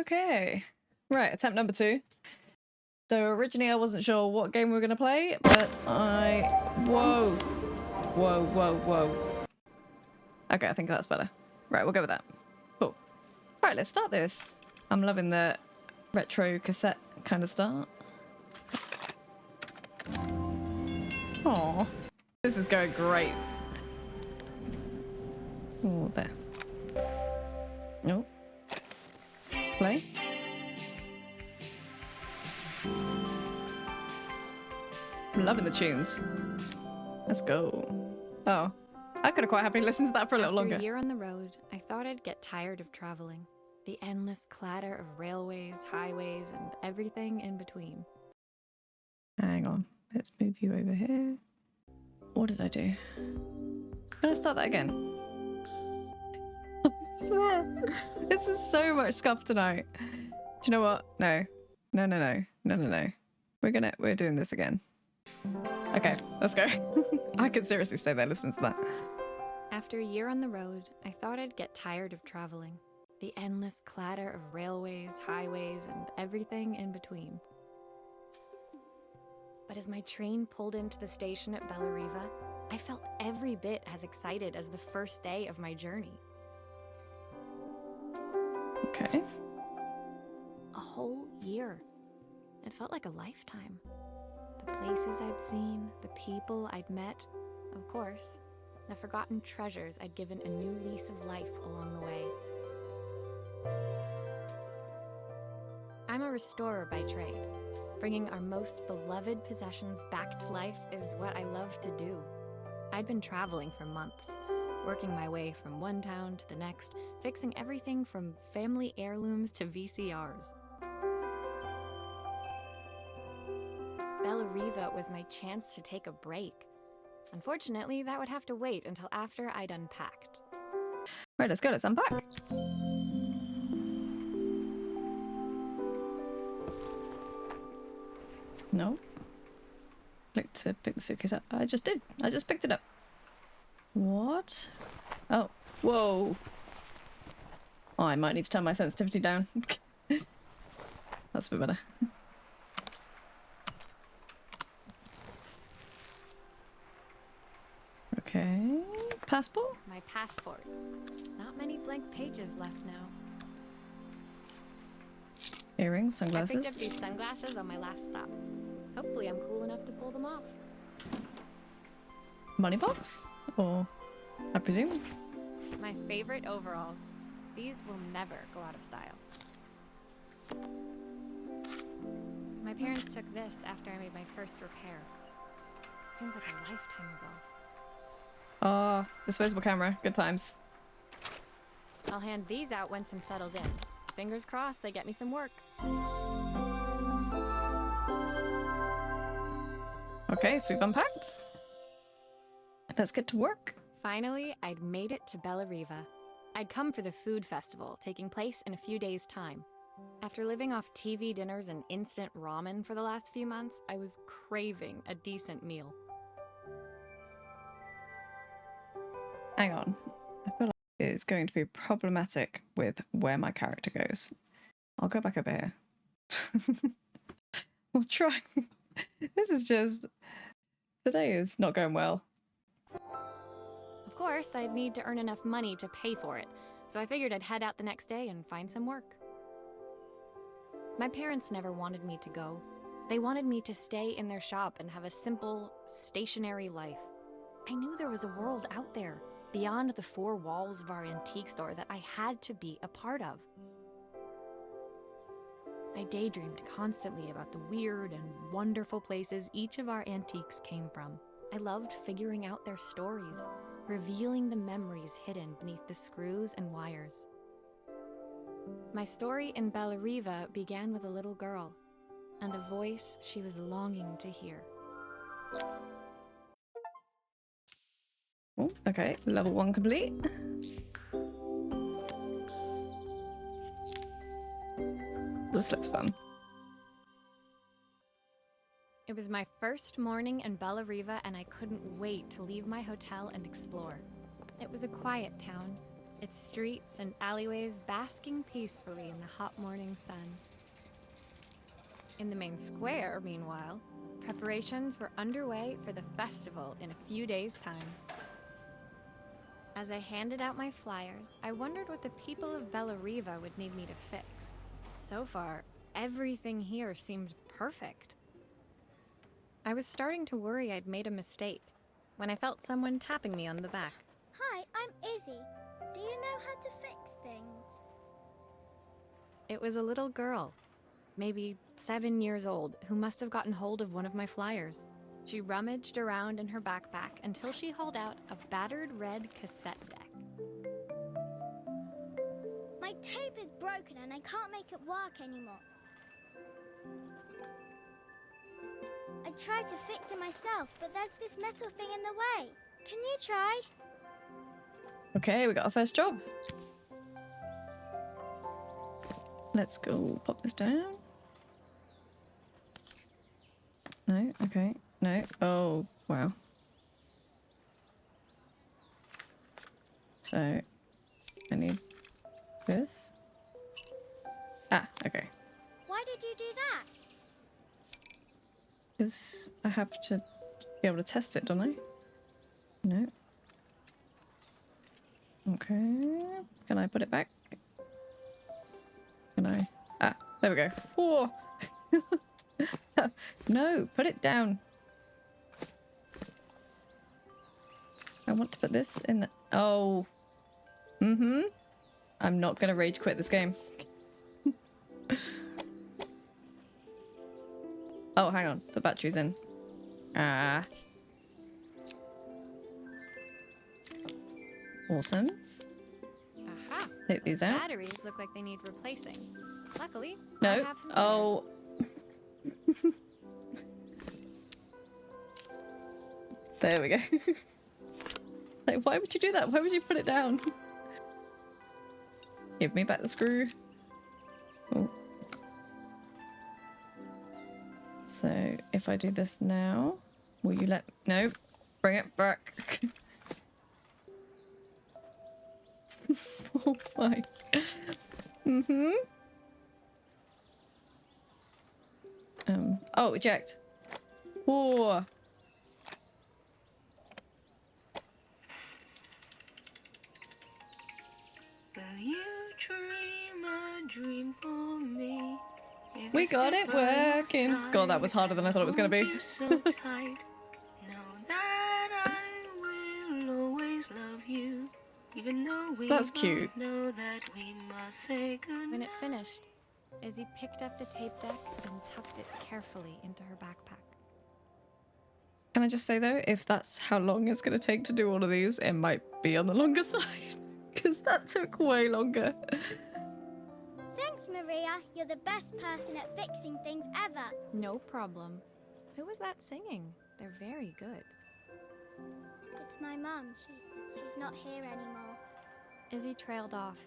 Okay. Right, attempt number 2. So originally I wasn't sure what game we were going to play, but Whoa. Whoa, whoa, whoa. Okay, I think that's better. Right, we'll go with that. Cool. Right, let's start this. I'm loving the retro cassette kind of start. Aww. This is going great. Oh, there. Nope. Play. I'm loving the tunes. Let's go. Oh, I could have quite happily listened to that for a little longer. After a year on the road, I thought I'd get tired of traveling. The endless clatter of railways, highways, and everything in between. Hang on. Let's move you over here. What did I do? I'm gonna start that again. I swear. This is so much scuff tonight. Do you know what? No. No, no, no. No, no, no. We're doing this again. Okay, let's go. I could seriously stay there listening to that. After a year on the road, I thought I'd get tired of traveling. The endless clatter of railways, highways, and everything in between. But as my train pulled into the station at Bellariva, I felt every bit as excited as the first day of my journey. Okay. A whole year. It felt like a lifetime. The places I'd seen, the people I'd met, of course, the forgotten treasures I'd given a new lease of life along the way. I'm a restorer by trade. Bringing our most beloved possessions back to life is what I love to do. I'd been traveling for months, working my way from one town to the next, fixing everything from family heirlooms to VCRs. Bellariva was my chance to take a break. Unfortunately, that would have to wait until after I'd unpacked. Right, let's go. Let's unpack. No. Click to pick the suitcase up. I just did. I just picked it up. What? Oh. Whoa. Oh, I might need to turn my sensitivity down. That's a bit better. Okay. Passport? My passport. Not many blank pages left now. Earrings, I sunglasses. picked up these sunglasses on my last stop. Hopefully I'm cool enough to pull them off. Money box? Or, I presume? My favorite overalls. These will never go out of style. My parents took this after I made my first repair. Seems like a lifetime ago. Oh, disposable camera. Good times. I'll hand these out once I'm settled in. Fingers crossed they get me some work. Okay, so we've unpacked. Let's get to work. Finally, I'd made it to Bellariva. I'd come for the food festival, taking place in a few days' time. After living off TV dinners and instant ramen for the last few months, I was craving a decent meal. Hang on. I feel like it's going to be problematic with where my character goes. I'll go back over here. We'll try. This is just... Today is not going well. Of course, I'd need to earn enough money to pay for it, so I figured I'd head out the next day and find some work. My parents never wanted me to go. They wanted me to stay in their shop and have a simple, stationary life. I knew there was a world out there, beyond the four walls of our antique store, that I had to be a part of. I daydreamed constantly about the weird and wonderful places each of our antiques came from. I loved figuring out their stories, revealing the memories hidden beneath the screws and wires. My story in Bellariva began with a little girl, and a voice she was longing to hear. Oh, okay, level 1 complete. This looks fun. It was my first morning in Bellariva, and I couldn't wait to leave my hotel and explore. It was a quiet town, its streets and alleyways basking peacefully in the hot morning sun. In the main square, meanwhile, preparations were underway for the festival in a few days' time. As I handed out my flyers, I wondered what the people of Bellariva would need me to fix. So far, everything here seemed perfect. I was starting to worry I'd made a mistake when I felt someone tapping me on the back. Hi, I'm Izzy. Do you know how to fix things? It was a little girl, maybe 7 years old, who must have gotten hold of one of my flyers. She rummaged around in her backpack until she hauled out a battered red cassette deck. My tape is broken and I can't make it work anymore. I tried to fix it myself, but there's this metal thing in the way. Can you try? Okay, we got our first job. Let's go pop this down. No, okay, no. Oh, wow. So, I need this. Ah, okay. Why did you do that? Because I have to be able to test it, don't I? No. Okay. Can I put it back? Can I? Ah, there we go. Whoa. No, put it down. I want to put this in the... Oh. Mm-hmm. I'm not gonna rage quit this game. Oh, hang on. The battery's in. Ah. Awesome. Aha! Take these out. Batteries look like they need replacing. Luckily, I No. have some spares. Oh. There we go. Like, why would you do that? Why would you put it down? Give me back the screw. Oh. So, if I do this now, will you let... No. Bring it back. Oh my. Mm-hmm. Oh, eject. Oh. Will you dream a dream for me? If We I got sit it by your working. side God, that was harder than I thought it was going to and be. hold you so tight. Know that I will always love you, even though we That's both cute. know that we must say goodnight. When it finished, Izzy picked up the tape deck and tucked it carefully into her backpack. Can I just say though, if that's how long it's going to take to do all of these, it might be on the longer side. Because that took way longer. Thanks, Maria. You're the best person at fixing things ever. No problem. Who was that singing? They're very good. It's my mum. She's not here anymore. Izzy trailed off.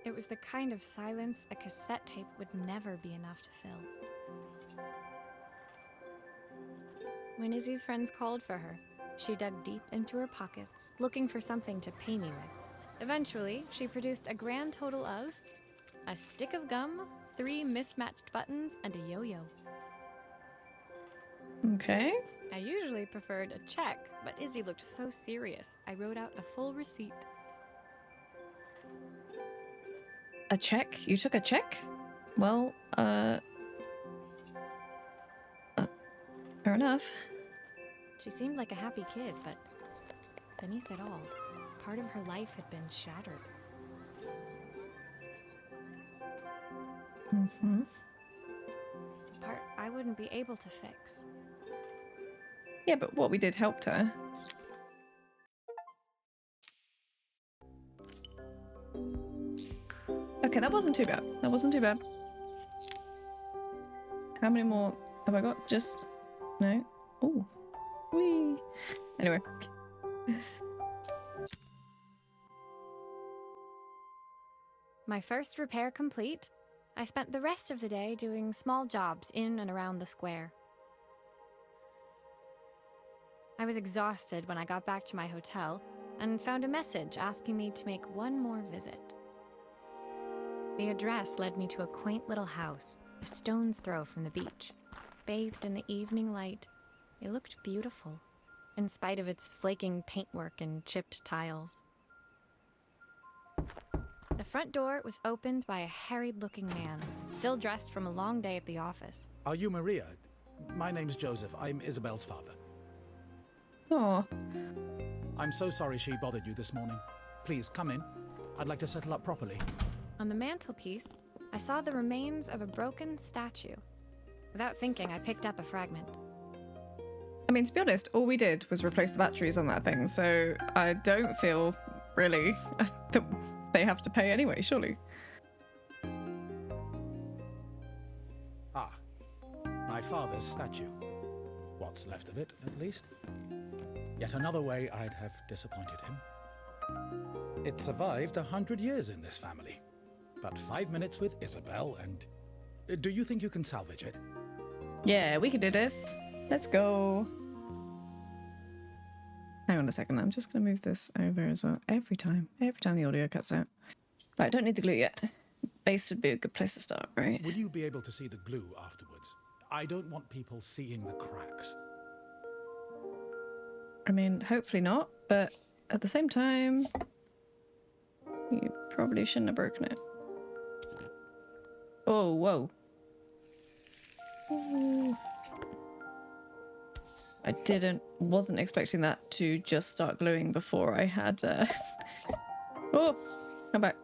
It was the kind of silence a cassette tape would never be enough to fill. When Izzy's friends called for her, she dug deep into her pockets, looking for something to pay me with. Eventually, she produced a grand total of a stick of gum, 3 mismatched buttons, and a yo-yo. Okay. I usually preferred a check, but Izzy looked so serious, I wrote out a full receipt. A check? You took a check? Well, fair enough. She seemed like a happy kid, but beneath it all, part of her life had been shattered. Mm-hmm. Part I wouldn't be able to fix. Yeah, but what we did helped her. Okay, that wasn't too bad. That wasn't too bad. How many more have I got? Just... No? Oh. Whee! Anyway. My first repair complete, I spent the rest of the day doing small jobs in and around the square. I was exhausted when I got back to my hotel, and found a message asking me to make one more visit. The address led me to a quaint little house, a stone's throw from the beach. Bathed in the evening light, it looked beautiful, in spite of its flaking paintwork and chipped tiles. The front door was opened by a harried-looking man, still dressed from a long day at the office. Are you Maria? My name's Joseph. I'm Isabel's father. Oh, I'm so sorry she bothered you this morning. Please, come in. I'd like to settle up properly. On the mantelpiece, I saw the remains of a broken statue. Without thinking, I picked up a fragment. I mean, to be honest, all we did was replace the batteries on that thing, so I don't feel really that they have to pay anyway, surely. Ah, my father's statue. What's left of it, at least. Yet another way I'd have disappointed him. It survived 100 years in this family. But 5 minutes with Isabel and... Do you think you can salvage it? Yeah, we can do this. Let's go. Hang on a second, I'm just going to move this over as well. Every time the audio cuts out. But I don't need the glue yet. Base would be a good place to start, right? Will you be able to see the glue afterwards? I don't want people seeing the cracks. I mean, hopefully not, but at the same time, you probably shouldn't have broken it. Oh, whoa. Ooh. I wasn't expecting that to just start gluing before I had, Oh, come back.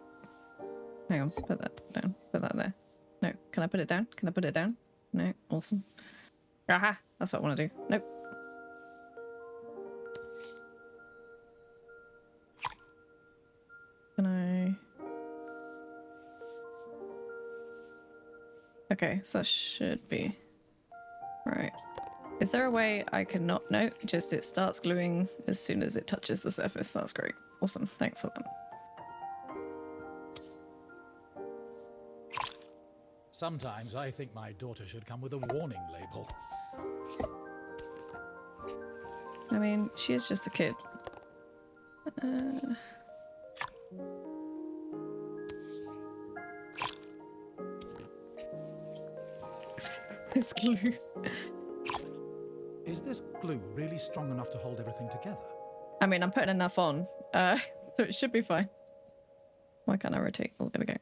Hang on, put that down, put that there. No, can I put it down? Can I put it down? No, awesome. Aha, that's what I want to do. Nope. Can I... Okay, so that should be... Right. Is there a way I can not... No, just it starts gluing as soon as it touches the surface. That's great. Awesome, thanks for that. Sometimes I think my daughter should come with a warning label. I mean, she is just a kid. This glue. Is this glue really strong enough to hold everything together? I mean, I'm putting enough on, so it should be fine. Why can't I rotate? Oh, there we go.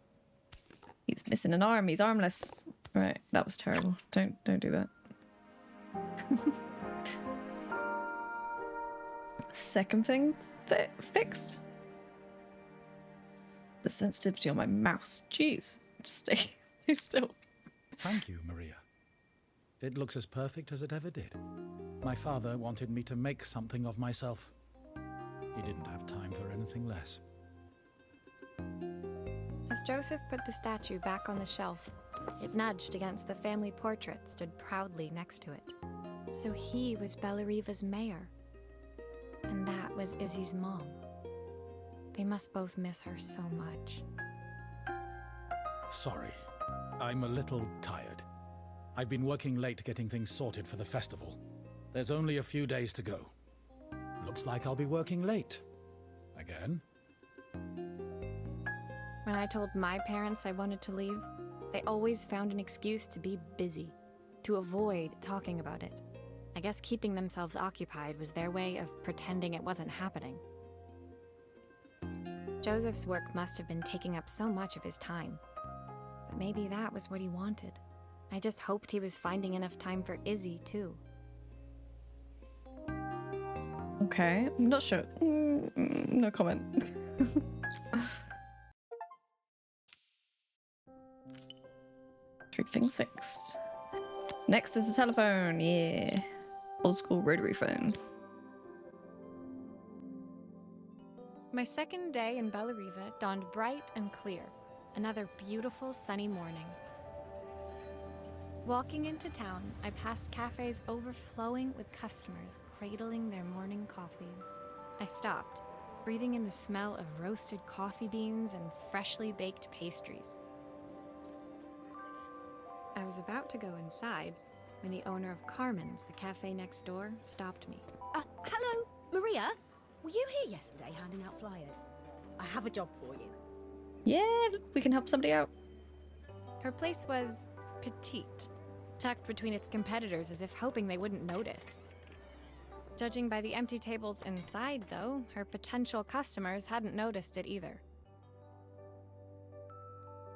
He's missing an arm. He's armless. Right, that was terrible. Don't do that. Second thing fixed. The sensitivity on my mouse. Jeez, just stay still. Thank you, Maria. It looks as perfect as it ever did. My father wanted me to make something of myself. He didn't have time for anything less. As Joseph put the statue back on the shelf, it nudged against the family portrait stood proudly next to it. So he was Bellariva's mayor. And that was Izzy's mom. They must both miss her so much. Sorry, I'm a little tired. I've been working late getting things sorted for the festival. There's only a few days to go. Looks like I'll be working late. Again. When I told my parents I wanted to leave, they always found an excuse to be busy, to avoid talking about it. I guess keeping themselves occupied was their way of pretending it wasn't happening. Joseph's work must have been taking up so much of his time. But maybe that was what he wanted. I just hoped he was finding enough time for Izzy, too. Okay, I'm not sure. No comment. Three things fixed. Next is the telephone. Yeah. Old school rotary phone. My second day in Bellariva dawned bright and clear. Another beautiful sunny morning. Walking into town, I passed cafes overflowing with customers cradling their morning coffees. I stopped, breathing in the smell of roasted coffee beans and freshly baked pastries. I was about to go inside when the owner of Carmen's, the cafe next door, stopped me. Hello, Maria? Were you here yesterday handing out flyers? I have a job for you. Yeah, we can help somebody out. Her place was petite, tucked between its competitors as if hoping they wouldn't notice. Judging by the empty tables inside, though, her potential customers hadn't noticed it either.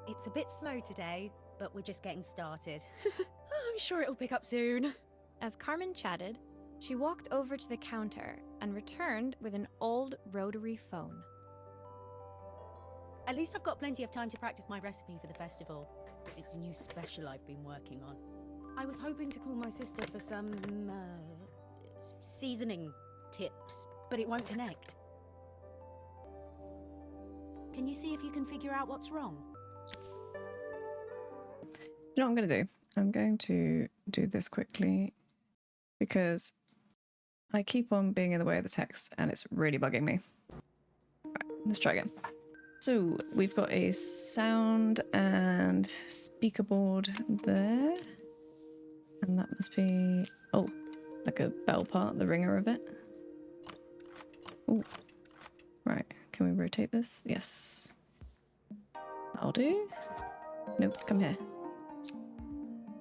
It's a bit slow today, but we're just getting started. I'm sure it'll pick up soon. As Carmen chatted, she walked over to the counter and returned with an old rotary phone. At least I've got plenty of time to practice my recipe for the festival. It's a new special I've been working on. I was hoping to call my sister for some, seasoning tips, but it won't connect. Can you see if you can figure out what's wrong? You know what I'm going to do? I'm going to do this quickly because I keep on being in the way of the text and it's really bugging me. Right, let's try again. So we've got a sound and speaker board there. And that must be, oh, like a bell part, the ringer of it. Oh, right. Can we rotate this? Yes. That'll do. Nope, come here.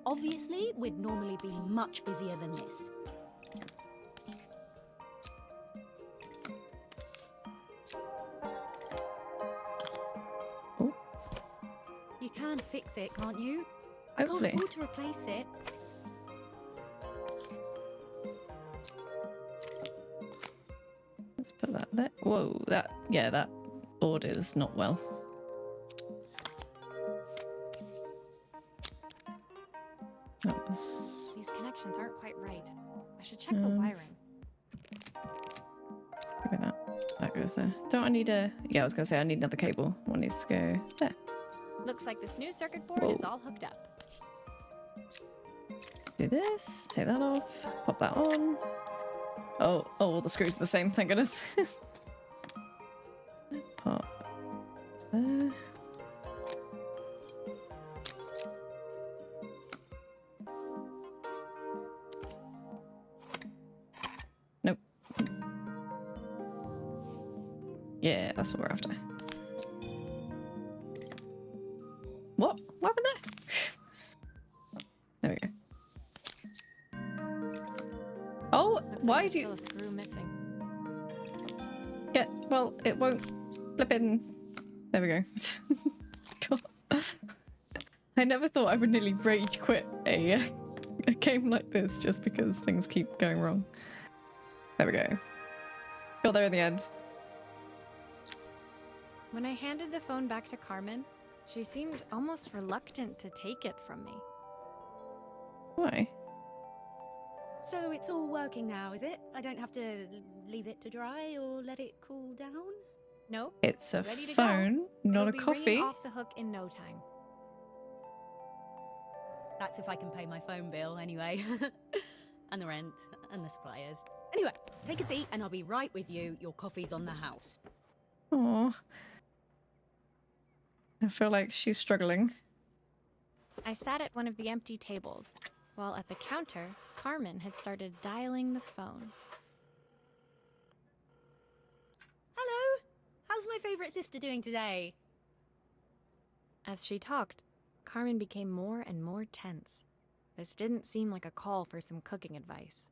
Obviously, we'd normally be much busier than this. Oh, You can fix it, can't you? I hopefully. can't afford to replace it. Let's put that there. Whoa, that, yeah, that board is not well. That was... These connections aren't quite right. I should check the wiring. Give me that. That goes there. Don't I need a... Yeah, I was going to say I need another cable. One needs to go there. Looks like this new circuit board Whoa. is all hooked up. Do this. Take that off. Pop that on. Oh, all the screws are the same. Thank goodness. Pop there. Nope. Yeah, that's what we're after. What? What happened there? There we go. Oh, Looks why like do there's still a screw missing. Yeah, well, it won't flip in. There we go. God. I never thought I would nearly rage quit a game like this just because things keep going wrong. There we go. Got there in the end. When I handed the phone back to Carmen, she seemed almost reluctant to take it from me. Why? So it's all working now, is it? I don't have to leave it to dry or let it cool down? Nope. It's a Ready to go. phone, not It'll a be coffee. ringing off the hook in no time. That's if I can pay my phone bill anyway. And the rent and the suppliers. Anyway, take a seat and I'll be right with you. Your coffee's on the house. Aw. I feel like she's struggling. I sat at one of the empty tables, while at the counter, Carmen had started dialing the phone. Hello? How's my favourite sister doing today? As she talked, Carmen became more and more tense. This didn't seem like a call for some cooking advice.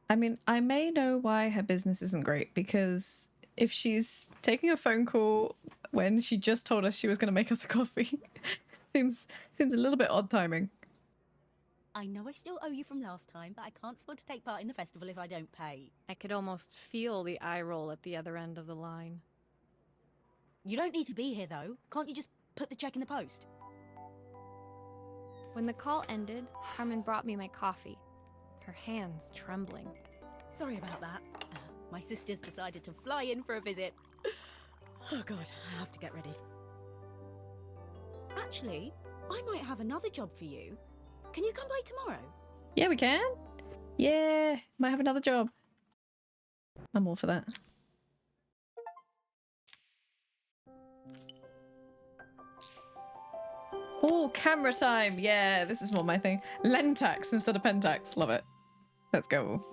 I mean, I may know why her business isn't great because if she's taking a phone call when she just told us she was going to make us a coffee, seems a little bit odd timing. I know I still owe you from last time, but I can't afford to take part in the festival if I don't pay. I could almost feel the eye roll at the other end of the line. You don't need to be here though. Can't you just put the check in the post? When the call ended, Carmen brought me my coffee, her hands trembling. Sorry about that. My sister's decided to fly in for a visit. Oh god, I have to get ready. Actually, I might have another job for you. Can you come by tomorrow? Yeah, we can. Yeah, might have another job. I'm all for that. Oh, camera time. Yeah, this is more my thing. Lentax instead of Pentax. Love it. Let's go.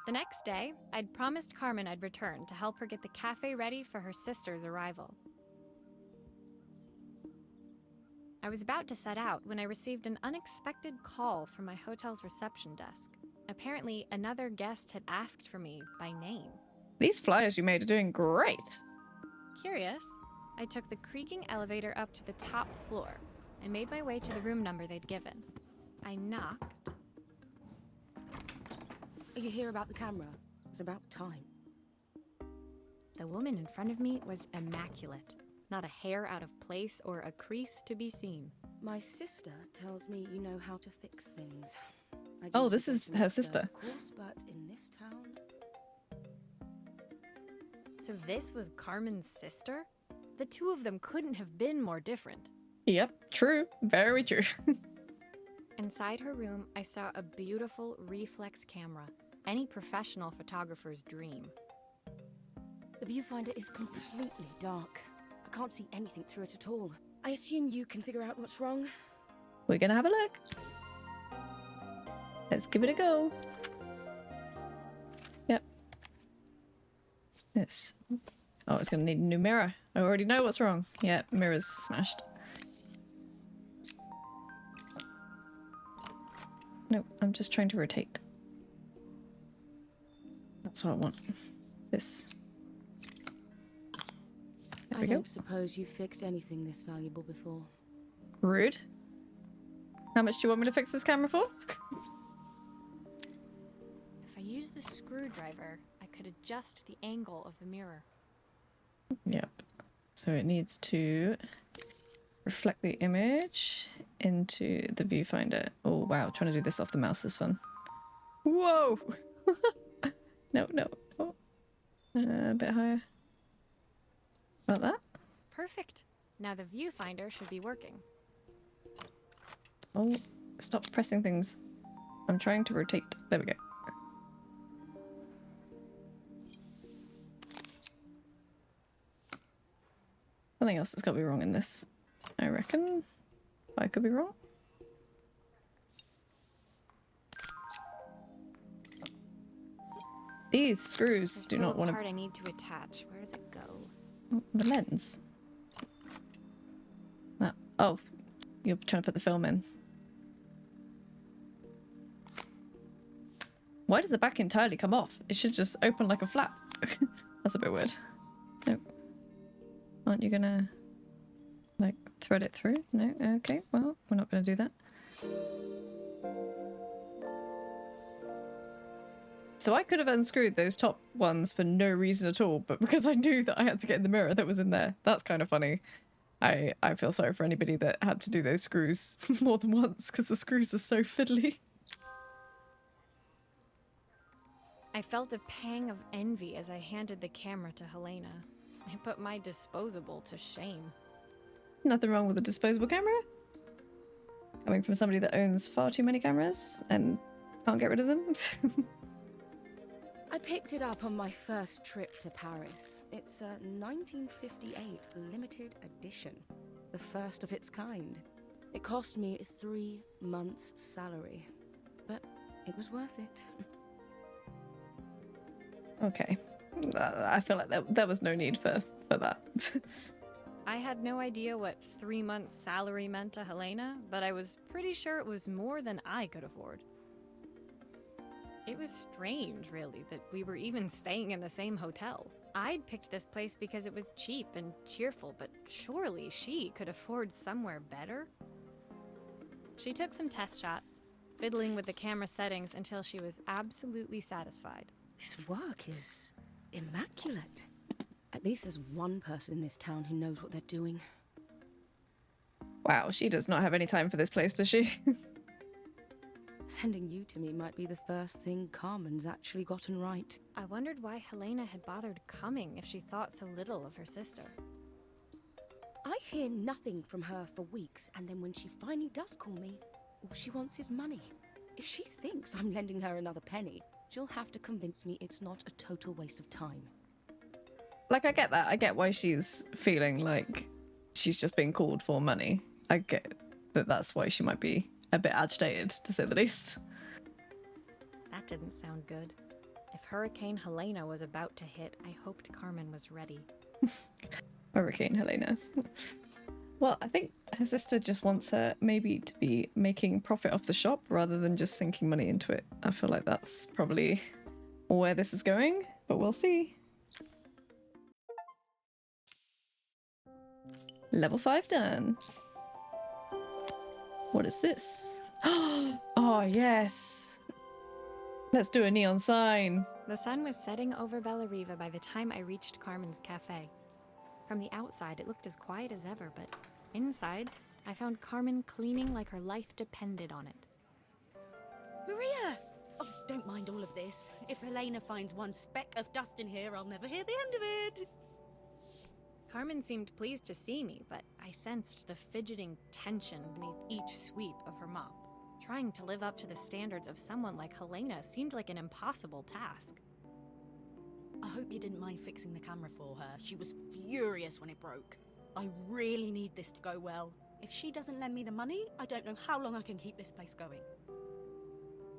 The next day, I'd promised Carmen I'd return to help her get the cafe ready for her sister's arrival. I was about to set out when I received an unexpected call from my hotel's reception desk. Apparently, another guest had asked for me by name. These flyers you made are doing great. Curious, I took the creaking elevator up to the top floor and made my way to the room number they'd given. I knocked. Are you here about the camera? It's about time. The woman in front of me was immaculate. Not a hair out of place or a crease to be seen. My sister tells me you know how to fix things. I Oh, didn't this think is to her ask sister. Of course, but in this town, So this was Carmen's sister? The two of them couldn't have been more different. Yep, true. Very true. Inside her room, I saw a beautiful reflex camera. Any professional photographer's dream. the viewfinder is completely dark. I can't see anything through it at all. I assume you can figure out what's wrong. We're gonna have a look. Let's give it a go. Yep. Yes. Oh, it's gonna need a new mirror. I already know what's wrong. Yeah, mirror's smashed. No, I'm just trying to rotate. That's what I want. This. There I we go. don't suppose you've fixed anything this valuable before. Rude. How much do you want me to fix this camera for? If I use the screwdriver, I could adjust the angle of the mirror. Yep. So it needs to reflect the image into the viewfinder. Oh wow, trying to do this off the mouse is fun. Whoa! No. A bit higher. About that? Perfect. Now the viewfinder should be working. Oh, stop pressing things. I'm trying to rotate. There we go. Something else has got to be wrong in this. I reckon. I could be wrong. These screws There's do still not a want part I need to attach. Where does it go? to. The lens. That. Oh, you're trying to put the film in. Why does the back entirely come off? It should just open like a flap. That's a bit weird. Nope. Aren't you gonna, like, thread it through? No? Okay, well, we're not gonna do that. So I could have unscrewed those top ones for no reason at all, but because I knew that I had to get in the mirror that was in there. That's kind of funny. I feel sorry for anybody that had to do those screws more than once, because the screws are so fiddly. I felt a pang of envy as I handed the camera to Helena. I put my disposable to shame. Nothing wrong with a disposable camera. Coming from somebody that owns far too many cameras and can't get rid of them. I picked it up on my first trip to Paris. It's a 1958 limited edition, the first of its kind. It cost me 3 months' salary, but it was worth it. Okay. I feel like there was no need for that. I had no idea what 3 months' salary meant to Helena, but I was pretty sure it was more than I could afford. It was strange, really, that we were even staying in the same hotel. I'd picked this place because it was cheap and cheerful, but surely she could afford somewhere better? She took some test shots, fiddling with the camera settings until she was absolutely satisfied. This work is immaculate. At least there's one person in this town who knows what they're doing. Wow, she does not have any time for this place, does she? Sending you to me might be the first thing Carmen's actually gotten right. I wondered why Helena had bothered coming if she thought so little of her sister. I hear nothing from her for weeks, and then when she finally does call me, all she wants is money. If she thinks I'm lending her another penny, she'll have to convince me it's not a total waste of time. Like, I get that. I get why she's feeling like she's just being called for money. I get that that's why she might be a bit agitated, to say the least. That didn't sound good. If Hurricane Helena was about to hit, I hoped Carmen was ready. Hurricane Helena. Well, I think her sister just wants her maybe to be making profit off the shop rather than just sinking money into it. I feel like that's probably where this is going, but we'll see. Level 5 done. What is this? Oh, yes. Let's do a neon sign. The sun was setting over Bellariva by the time I reached Carmen's cafe. From the outside, it looked as quiet as ever, but inside, I found Carmen cleaning like her life depended on it. Maria! Oh, don't mind all of this. If Helena finds one speck of dust in here, I'll never hear the end of it. Carmen seemed pleased to see me, but I sensed the fidgeting tension beneath each sweep of her mop. Trying to live up to the standards of someone like Helena seemed like an impossible task. I hope you didn't mind fixing the camera for her. She was furious when it broke. I really need this to go well. If she doesn't lend me the money, I don't know how long I can keep this place going.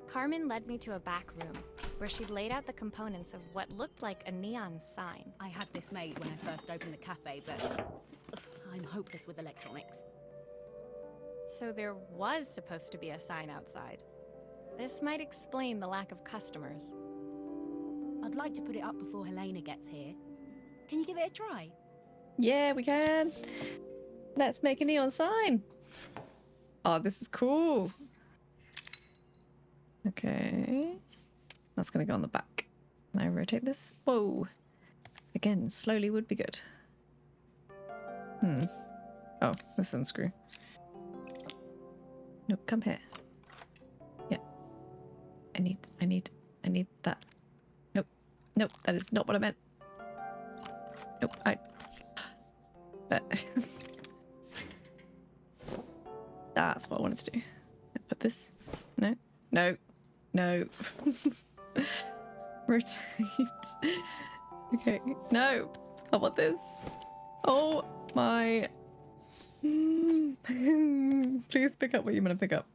Carmen led me to a back room, where she'd laid out the components of what looked like a neon sign. I had this made when I first opened the cafe, but I'm hopeless with electronics. So there was supposed to be a sign outside. This might explain the lack of customers. I'd like to put it up before Helena gets here. Can you give it a try? Yeah, we can. Let's make a neon sign. Oh, this is cool. Okay. That's gonna go on the back. Can I rotate this? Whoa. Again, slowly would be good. Oh, this unscrew. Nope, come here. Yeah. I need that. Nope, that is not what I meant. Nope, but that's what I wanted to do. Put this. No. Rotate. Okay. No. I want this. Oh my. Please pick up what you want to pick up.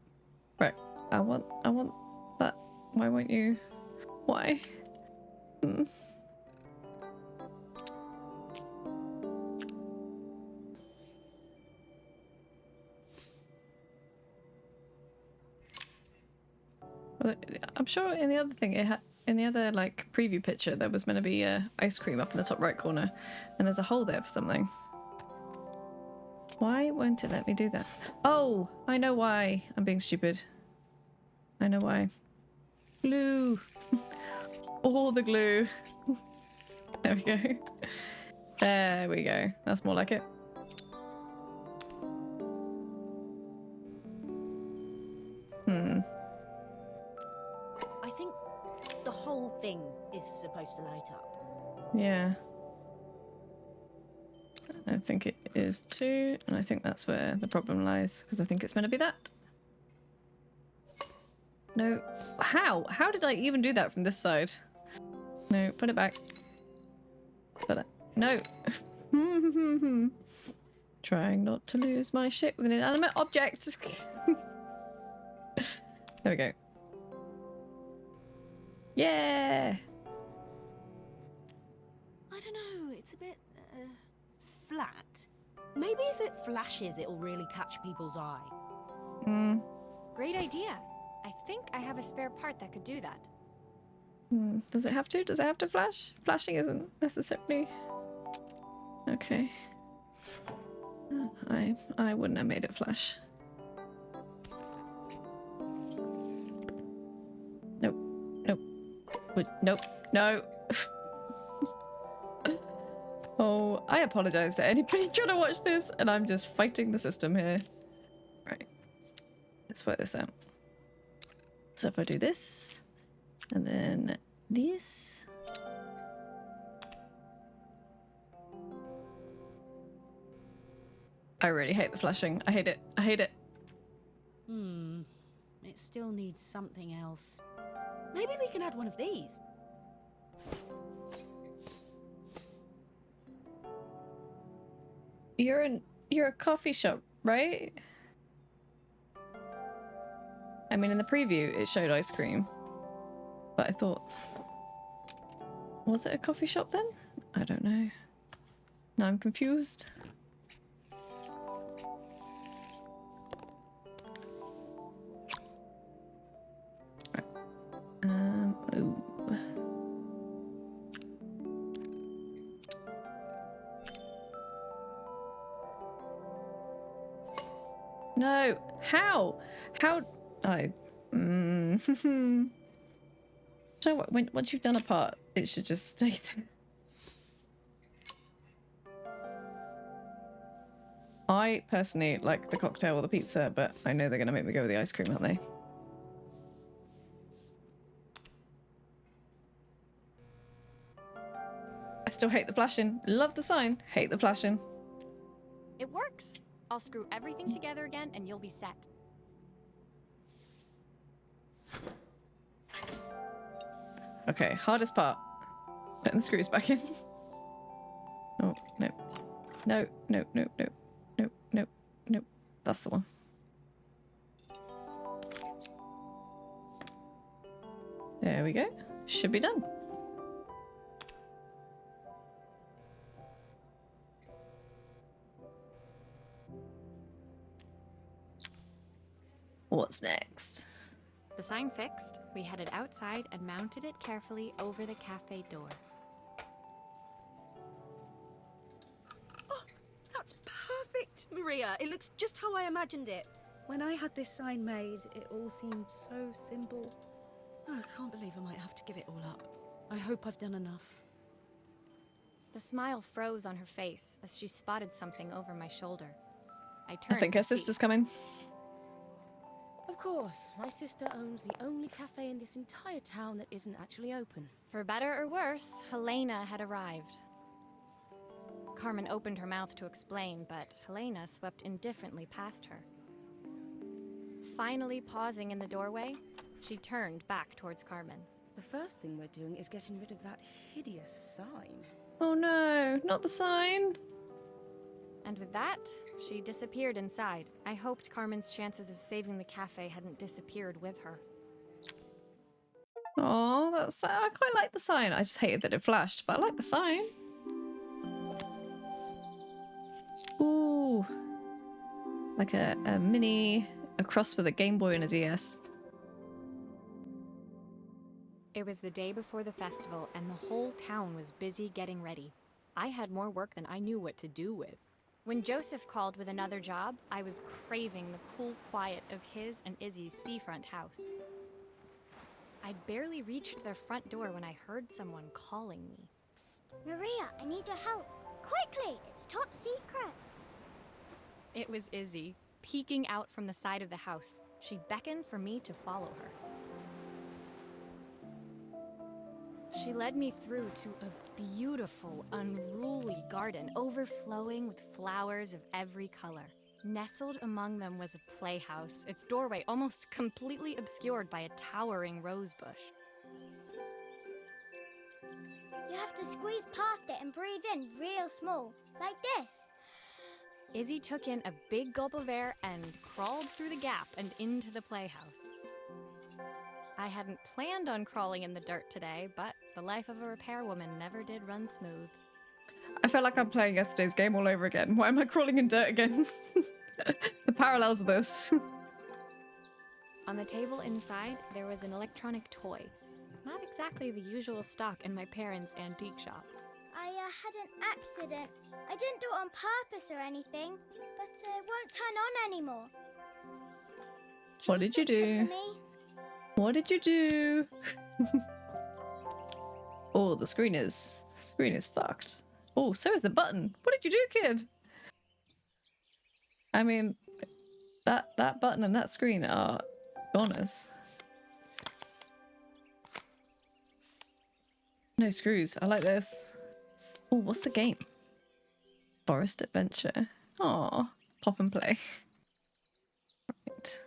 Right. I want that. Why won't you? Why? Well, I'm sure in the other thing it had, in the other like preview picture, there was meant to be ice cream up in the top right corner, and there's a hole there for something. Why won't it let me do that? Oh, I know why. I'm being stupid. I know why. Glue. All the glue. There we go. There we go. That's more like it. I think the whole thing is supposed to light up. Yeah. I think it is too, and I think that's where the problem lies, because I think it's meant to be that. No. How? How did I even do that from this side? No, put it back. Put it. No. Trying not to lose my shit with an inanimate object. There we go. Yeah. I don't know, it's a bit flat. Maybe if it flashes, it'll really catch people's eye. Great idea. I think I have a spare part that could do that. Does it have to? Does it have to flash? Flashing isn't necessarily... Okay. I wouldn't have made it flash. Nope. Nope. Nope. No. Oh, I apologize to anybody trying to watch this, and I'm just fighting the system here. Right. Let's work this out. So if I do this, and then this. I really hate the flashing. I hate it. I hate it. It still needs something else. Maybe we can add one of these. You're a coffee shop, right? I mean, in the preview, it showed ice cream. But I thought... Was it a coffee shop then? I don't know. Now I'm confused. Right. Ooh. No, how? How? I. So what? Once you've done a part, it should just stay there. I personally like the cocktail or the pizza, but I know they're gonna make me go with the ice cream, aren't they? I still hate the flashing. Love the sign. Hate the flashing. It works. I'll screw everything together again and you'll be set. Okay, hardest part. Putting the screws back in. Oh, no. No, no, no, no. No, no, no. That's the one. There we go. Should be done. What's next? The sign fixed, we headed outside and mounted it carefully over the cafe door. Oh, that's perfect, Maria. It looks just how I imagined it. When I had this sign made, it all seemed so simple. Oh, I can't believe I might have to give it all up. I hope I've done enough. The smile froze on her face as she spotted something over my shoulder. I I turned think to her see. sister's coming. Of course, my sister owns the only cafe in this entire town that isn't actually open. For better or worse, Helena had arrived. Carmen opened her mouth to explain, but Helena swept indifferently past her. Finally pausing in the doorway, she turned back towards Carmen. The first thing we're doing is getting rid of that hideous sign. Oh no, not the sign. And with that, she disappeared inside. I hoped Carmen's chances of saving the cafe hadn't disappeared with her. Oh, that's I quite like the sign. I just hated that it flashed, but I like the sign. Ooh, like a mini, a cross with a Game Boy and a DS. It was the day before the festival, and the whole town was busy getting ready. I had more work than I knew what to do with. When Joseph called with another job, I was craving the cool quiet of his and Izzy's seafront house. I'd barely reached their front door when I heard someone calling me. Psst, Maria, I need your help. Quickly, it's top secret. It was Izzy, peeking out from the side of the house. She beckoned for me to follow her. She led me through to a beautiful, unruly garden overflowing with flowers of every color. Nestled among them was a playhouse, its doorway almost completely obscured by a towering rose bush. You have to squeeze past it and breathe in real small, like this. Izzy took in a big gulp of air and crawled through the gap and into the playhouse. I hadn't planned on crawling in the dirt today, but the life of a repairwoman never did run smooth. I feel like I'm playing yesterday's game all over again. Why am I crawling in dirt again? The parallels of this. On the table inside, there was an electronic toy. Not exactly the usual stock in my parents' antique shop. I had an accident. I didn't do it on purpose or anything, but it won't turn on anymore. What did you fix it do? for me? What did you do? Oh, the screen is fucked. Oh, so is the button. What did you do, kid? I mean, that button and that screen are goners. No screws. I like this. Oh, what's the game? Forest Adventure. Aw, pop and play. Right.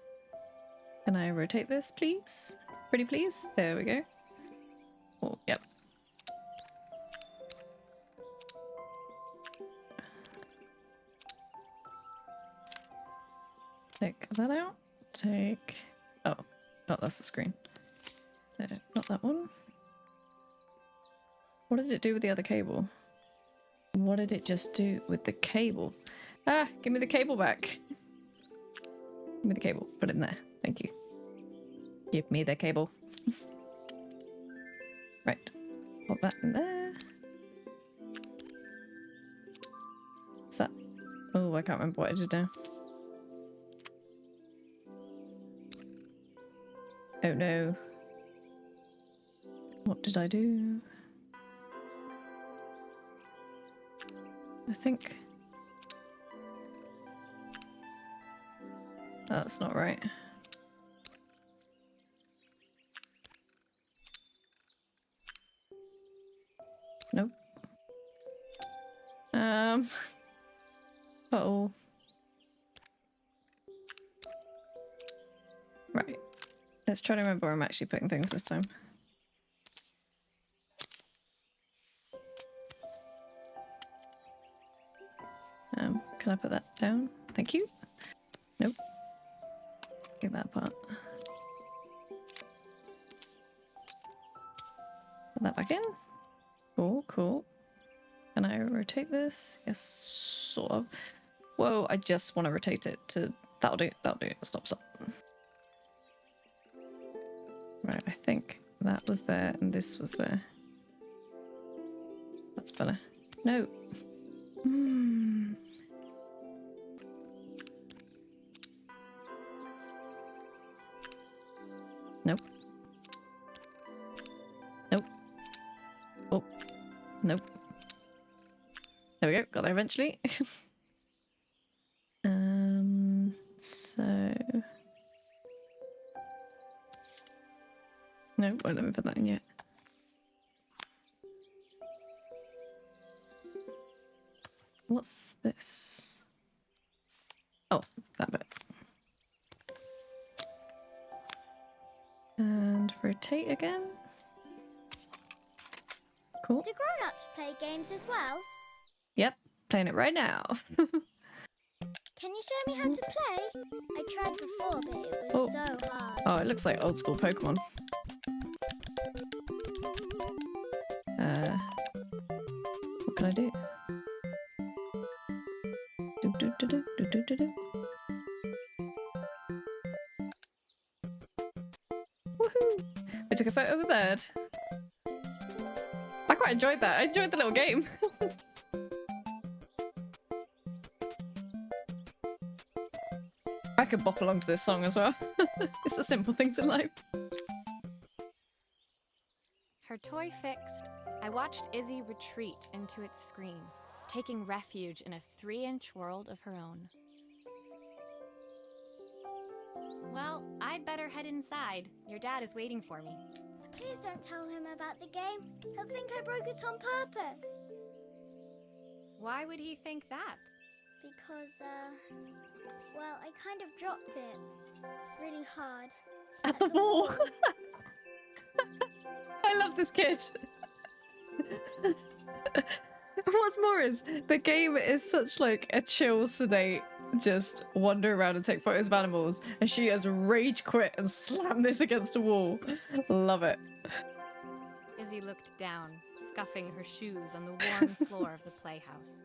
Can I rotate this, please? Pretty please? There we go. Oh, yep. Take that out. Take... Oh, that's the screen. No, not that one. What did it do with the other cable? What did it just do with the cable? Ah, give me the cable back. Give me the cable. Put it in there. Thank you. Give me the cable. Right. Put that in there. What's that? Oh, I can't remember what I did now. Oh no. What did I do? I think... That's not right. Nope. Uh-oh. Right. Let's try to remember where I'm actually putting things this time. Can I put that down? Thank you. Nope. Get that part. Put that back in. Cool, cool. Can I rotate this? Yes, sort of. Whoa, I just want to rotate it to... That'll do, that'll do. Stop, stop. Right, I think that was there and this was there. That's better. No. Hmm. Nope. Nope. Oh. Nope. There we go. Got there eventually. So... No, won't let me put that in yet. What's this? Oh, that bit. And rotate again. Cool. Do grown-ups play games as well? Yep, playing it right now. Can you show me how to play? I tried before, but it was so hard. Oh, it looks like old school Pokemon. What can I do? Do do do do do do do do. Woohoo! We took a photo of a bird. I quite enjoyed that. I enjoyed the little game. I could bop along to this song as well. It's the simple things in life. Her toy fixed, I watched Izzy retreat into its screen, taking refuge in a 3-inch world of her own. Well, I'd better head inside. Your dad is waiting for me. Please don't tell him about the game. He'll think I broke it on purpose. Why would he think that? Because, well, I kind of dropped it really hard. At the wall. I love this kid. What's more is the game is such like a chill, sedate, just wander around and take photos of animals, and she has rage quit and slammed this against a wall. Love it. Izzy looked down, scuffing her shoes on the warm floor of the playhouse.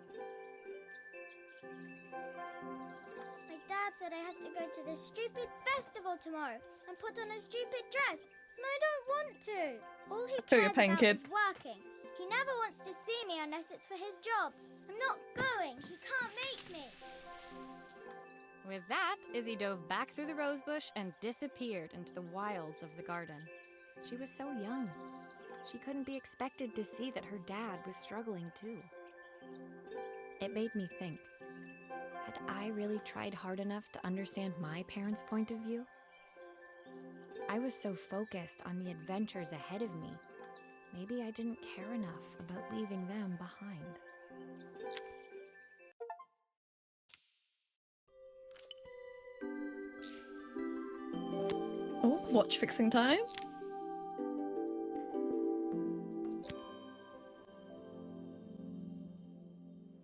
My dad said I had to go to this stupid festival tomorrow and put on a stupid dress, and I don't want to. All he Feel your cares pain, about kid. is working. He never wants to see me unless it's for his job. I'm not going. He can't make me. With that, Izzy dove back through the rosebush and disappeared into the wilds of the garden. She was so young. She couldn't be expected to see that her dad was struggling too. It made me think, had I really tried hard enough to understand my parents' point of view? I was so focused on the adventures ahead of me. Maybe I didn't care enough about leaving them behind. Oh, watch fixing time.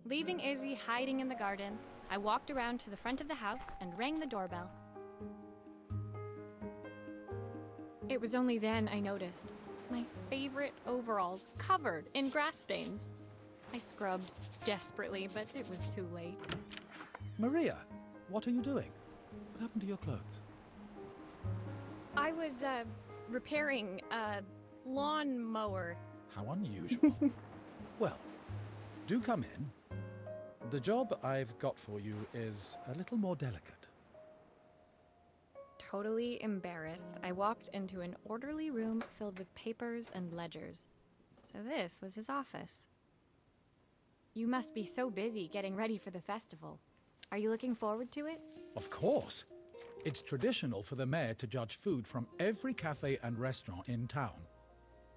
Leaving Izzy hiding in the garden, I walked around to the front of the house and rang the doorbell. It was only then I noticed. My favorite overalls covered in grass stains. I scrubbed desperately, but it was too late. Maria, what are you doing? What happened to your clothes? I was, repairing a lawnmower. How unusual. Well, do come in. The job I've got for you is a little more delicate. Totally embarrassed, I walked into an orderly room filled with papers and ledgers. So this was his office. You must be so busy getting ready for the festival. Are you looking forward to it? Of course. It's traditional for the mayor to judge food from every cafe and restaurant in town.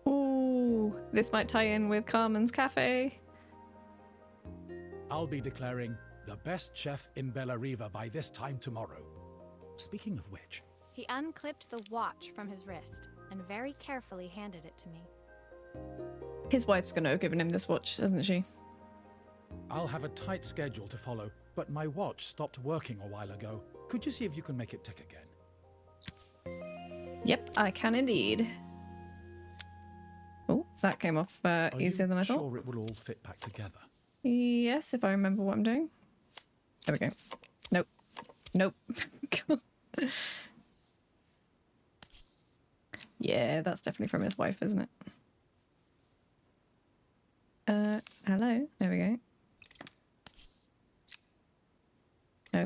Ooh, this might tie in with Carmen's cafe. I'll be declaring the best chef in Bella Riva by this time tomorrow. Speaking of which, He unclipped the watch from his wrist and very carefully handed it to me. His wife's gonna have given him this watch, isn't she? I'll have a tight schedule to follow, but my watch stopped working a while ago. Could you see if you can make it tick again? Yep, I can indeed. Oh, that came off easier than I thought. Sure it will all fit back together? Yes, if I remember what I'm doing. There we go. Nope. Nope. Yeah, that's definitely from his wife, isn't it? Hello. There we go. No.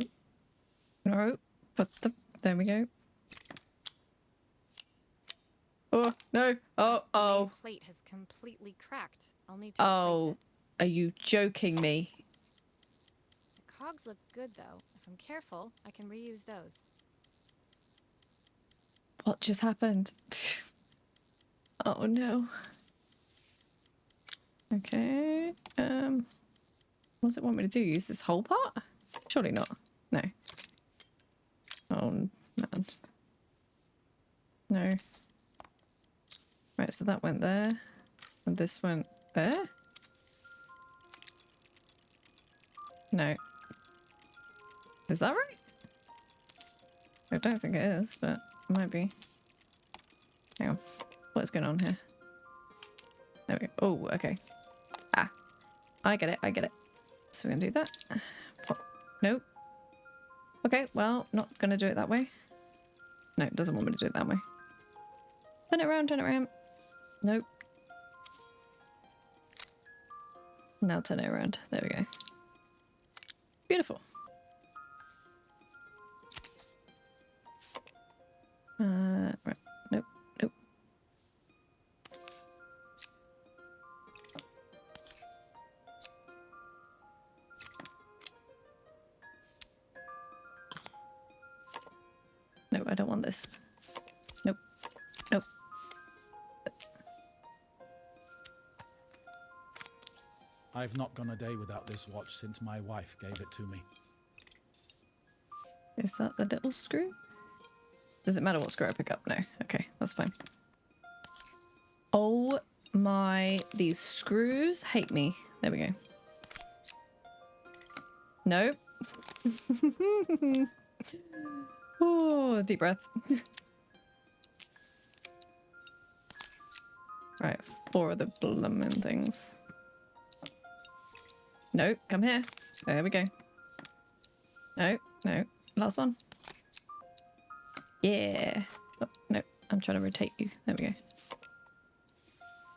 No. There we go. Oh, no. Oh, oh. The plate has completely cracked. I'll need to replace Oh. it. Are you joking me? The cogs look good, though. If I'm careful, I can reuse those. What just happened? Oh no. Okay. What does it want me to do? Use this whole part? Surely not. No. Oh man. No. Right, so that went there. And this went there? No. Is that right? I don't think it is, but it might be. Hang on. What's going on here? There we go. Oh, okay. Ah. I get it, I get it. So we're gonna do that. Pop. Nope. Okay, well, not gonna do it that way. No, it doesn't want me to do it that way. Turn it around, turn it around. Nope. Now turn it around. There we go. Beautiful. Right. Nope. Nope. No, I don't want this. Nope. Nope. I've not gone a day without this watch since my wife gave it to me. Is that the little screw? Does it matter what screw I pick up? No. Okay, that's fine. Oh my, these screws hate me. There we go. Nope. Oh, deep breath. Right, 4 of the bloomin' things. Nope, come here. There we go. No, no, last one. Yeah. Oh, no, I'm trying to rotate you. There we go.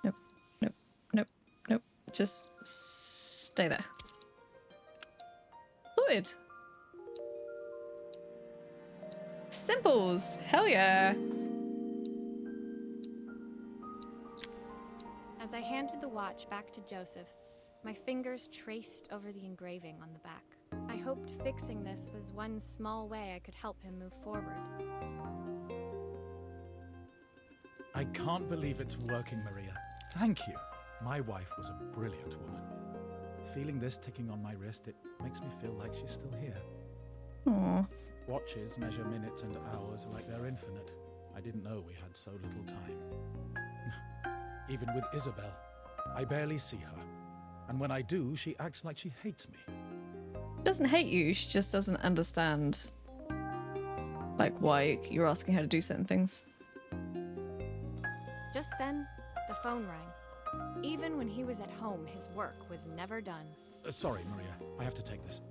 Nope, nope, nope, nope. Just stay there. Sorted. Simples. Hell yeah. As I handed the watch back to Joseph, my fingers traced over the engraving on the back. I hoped fixing this was one small way I could help him move forward. I can't believe it's working, Maria. Thank you. My wife was a brilliant woman. Feeling this ticking on my wrist, it makes me feel like she's still here. Aw. Watches measure minutes and hours like they're infinite. I didn't know we had so little time. Even with Isabel, I barely see her. And when I do, she acts like she hates me. She doesn't hate you, she just doesn't understand, like, why you're asking her to do certain things. Just then, phone rang. Even when he was at home, his work was never done. Sorry, Maria. I have to take this.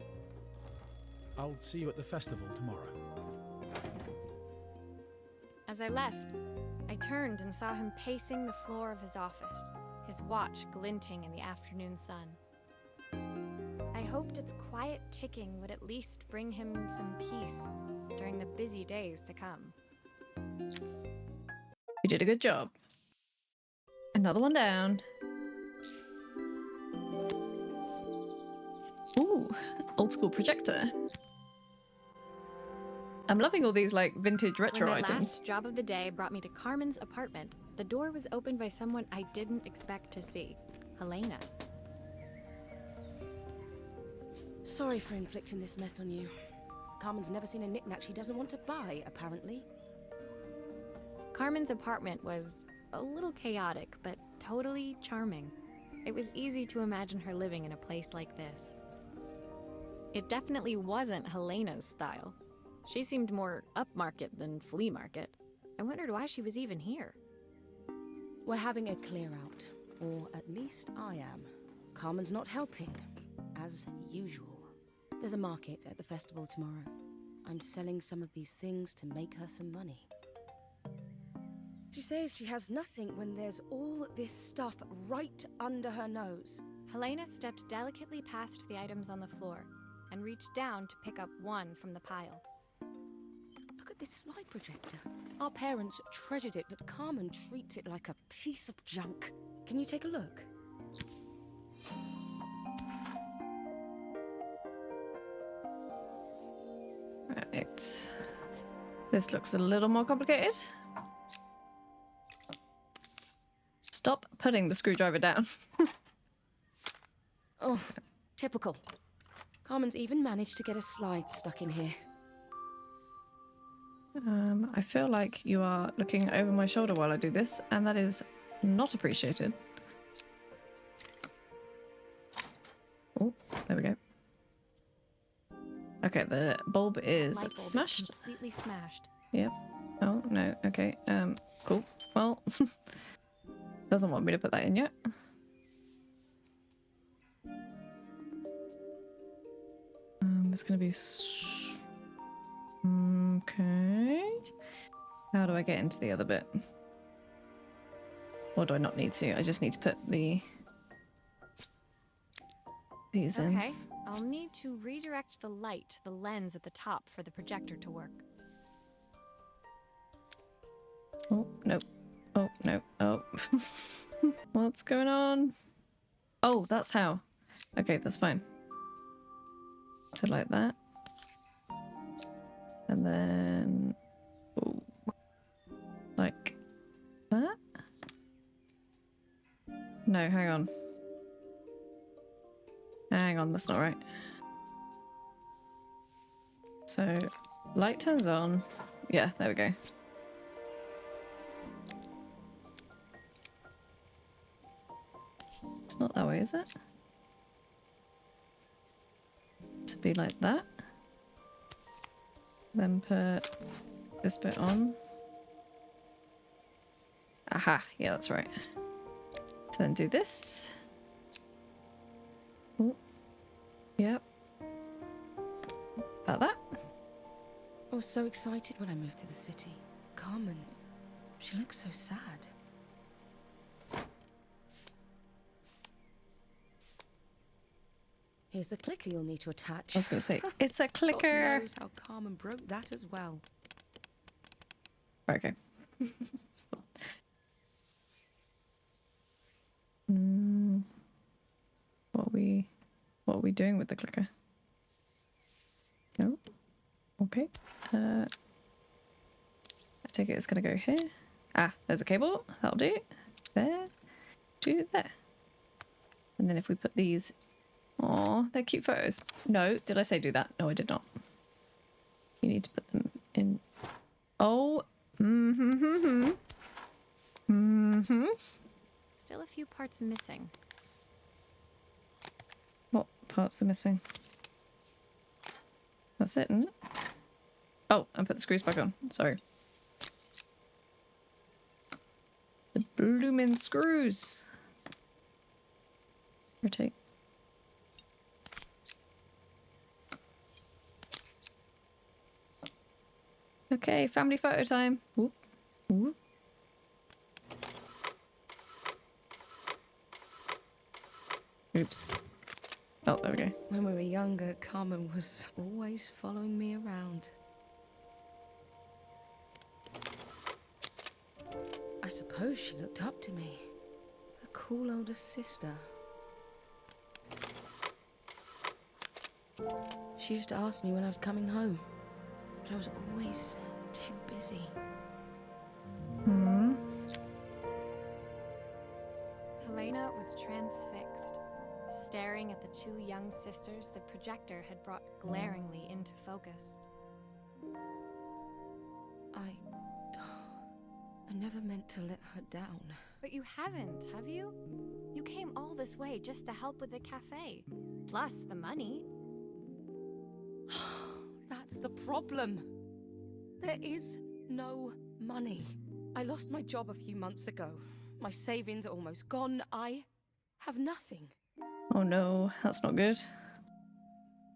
I'll see you at the festival tomorrow. As I left, I turned and saw him pacing the floor of his office, his watch glinting in the afternoon sun. I hoped its quiet ticking would at least bring him some peace during the busy days to come. You did a good job. Another one down. Ooh, old school projector. I'm loving all these like vintage retro When my items. last job of the day brought me to Carmen's apartment, the door was opened by someone I didn't expect to see, Helena. Sorry for inflicting this mess on you. Carmen's never seen a knickknack she doesn't want to buy, apparently. Carmen's apartment was a little chaotic, but totally charming. It was easy to imagine her living in a place like this. It definitely wasn't Helena's style. She seemed more upmarket than flea market. I wondered why she was even here. We're having a clear out, or at least I am. Carmen's not helping, as usual. There's a market at the festival tomorrow. I'm selling some of these things to make her some money. She says she has nothing when there's all this stuff right under her nose. Helena stepped delicately past the items on the floor and reached down to pick up one from the pile. Look at this slide projector. Our parents treasured it, but Carmen treats it like a piece of junk. Can you take a look? Right. This looks a little more complicated. Stop putting the screwdriver down. Oh, typical. Carmen's even managed to get a slide stuck in here. I feel like you are looking over my shoulder while I do this, and that is not appreciated. Oh, there we go. Okay, the bulb is Light bulb is smashed. completely smashed. Yep. Oh, no. Okay. Cool. Well, doesn't want me to put that in yet. There's gonna be... Okay. How do I get into the other bit? Or do I not need to? I just need to put these in. Okay, I'll need to redirect the light to the lens at the top for the projector to work. Oh, no. Oh, no. Oh. What's going on? Oh, that's how. Okay, that's fine. So like that. And then... Oh. Like that? No, hang on. Hang on, that's not right. So, light turns on. Yeah, there we go. It's not that way, is it? To be like that. Then put this bit on. Aha, yeah, that's right. So then do this. Oh, yep. About that. I was so excited when I moved to the city. Carmen, she looks so sad. Here's the clicker you'll need to attach. I was going to say, it's a God clicker. knows how Carmen broke that as well. Okay. Mm, what are we doing with the clicker? No. Okay. I take it it's gonna go here. Ah, there's a cable. That'll do. There. To there. And then if we put these... Aw, they're cute photos. No, did I say do that? No, I did not. You need to put them in... Oh. Mm-hmm. Mm-hmm. Still a few parts missing. What parts are missing? That's it, isn't it? Oh, and put the screws back on. Sorry. The Bloomin' screws. Rotate. Okay, family photo time. Whoop. Whoop. Oops. Oh, there we go. When we were younger, Carmen was always following me around. I suppose she looked up to me. A cool older sister. She used to ask me when I was coming home, but I was always too busy. Hmm. Helena was transfixed, staring at the two young sisters the projector had brought glaringly into focus. I never meant to let her down. But you haven't, have you? You came all this way just to help with the cafe. Plus the money. That's the problem. There is no money. I lost my job a few months ago. My savings are almost gone. I have nothing. Oh no, that's not good.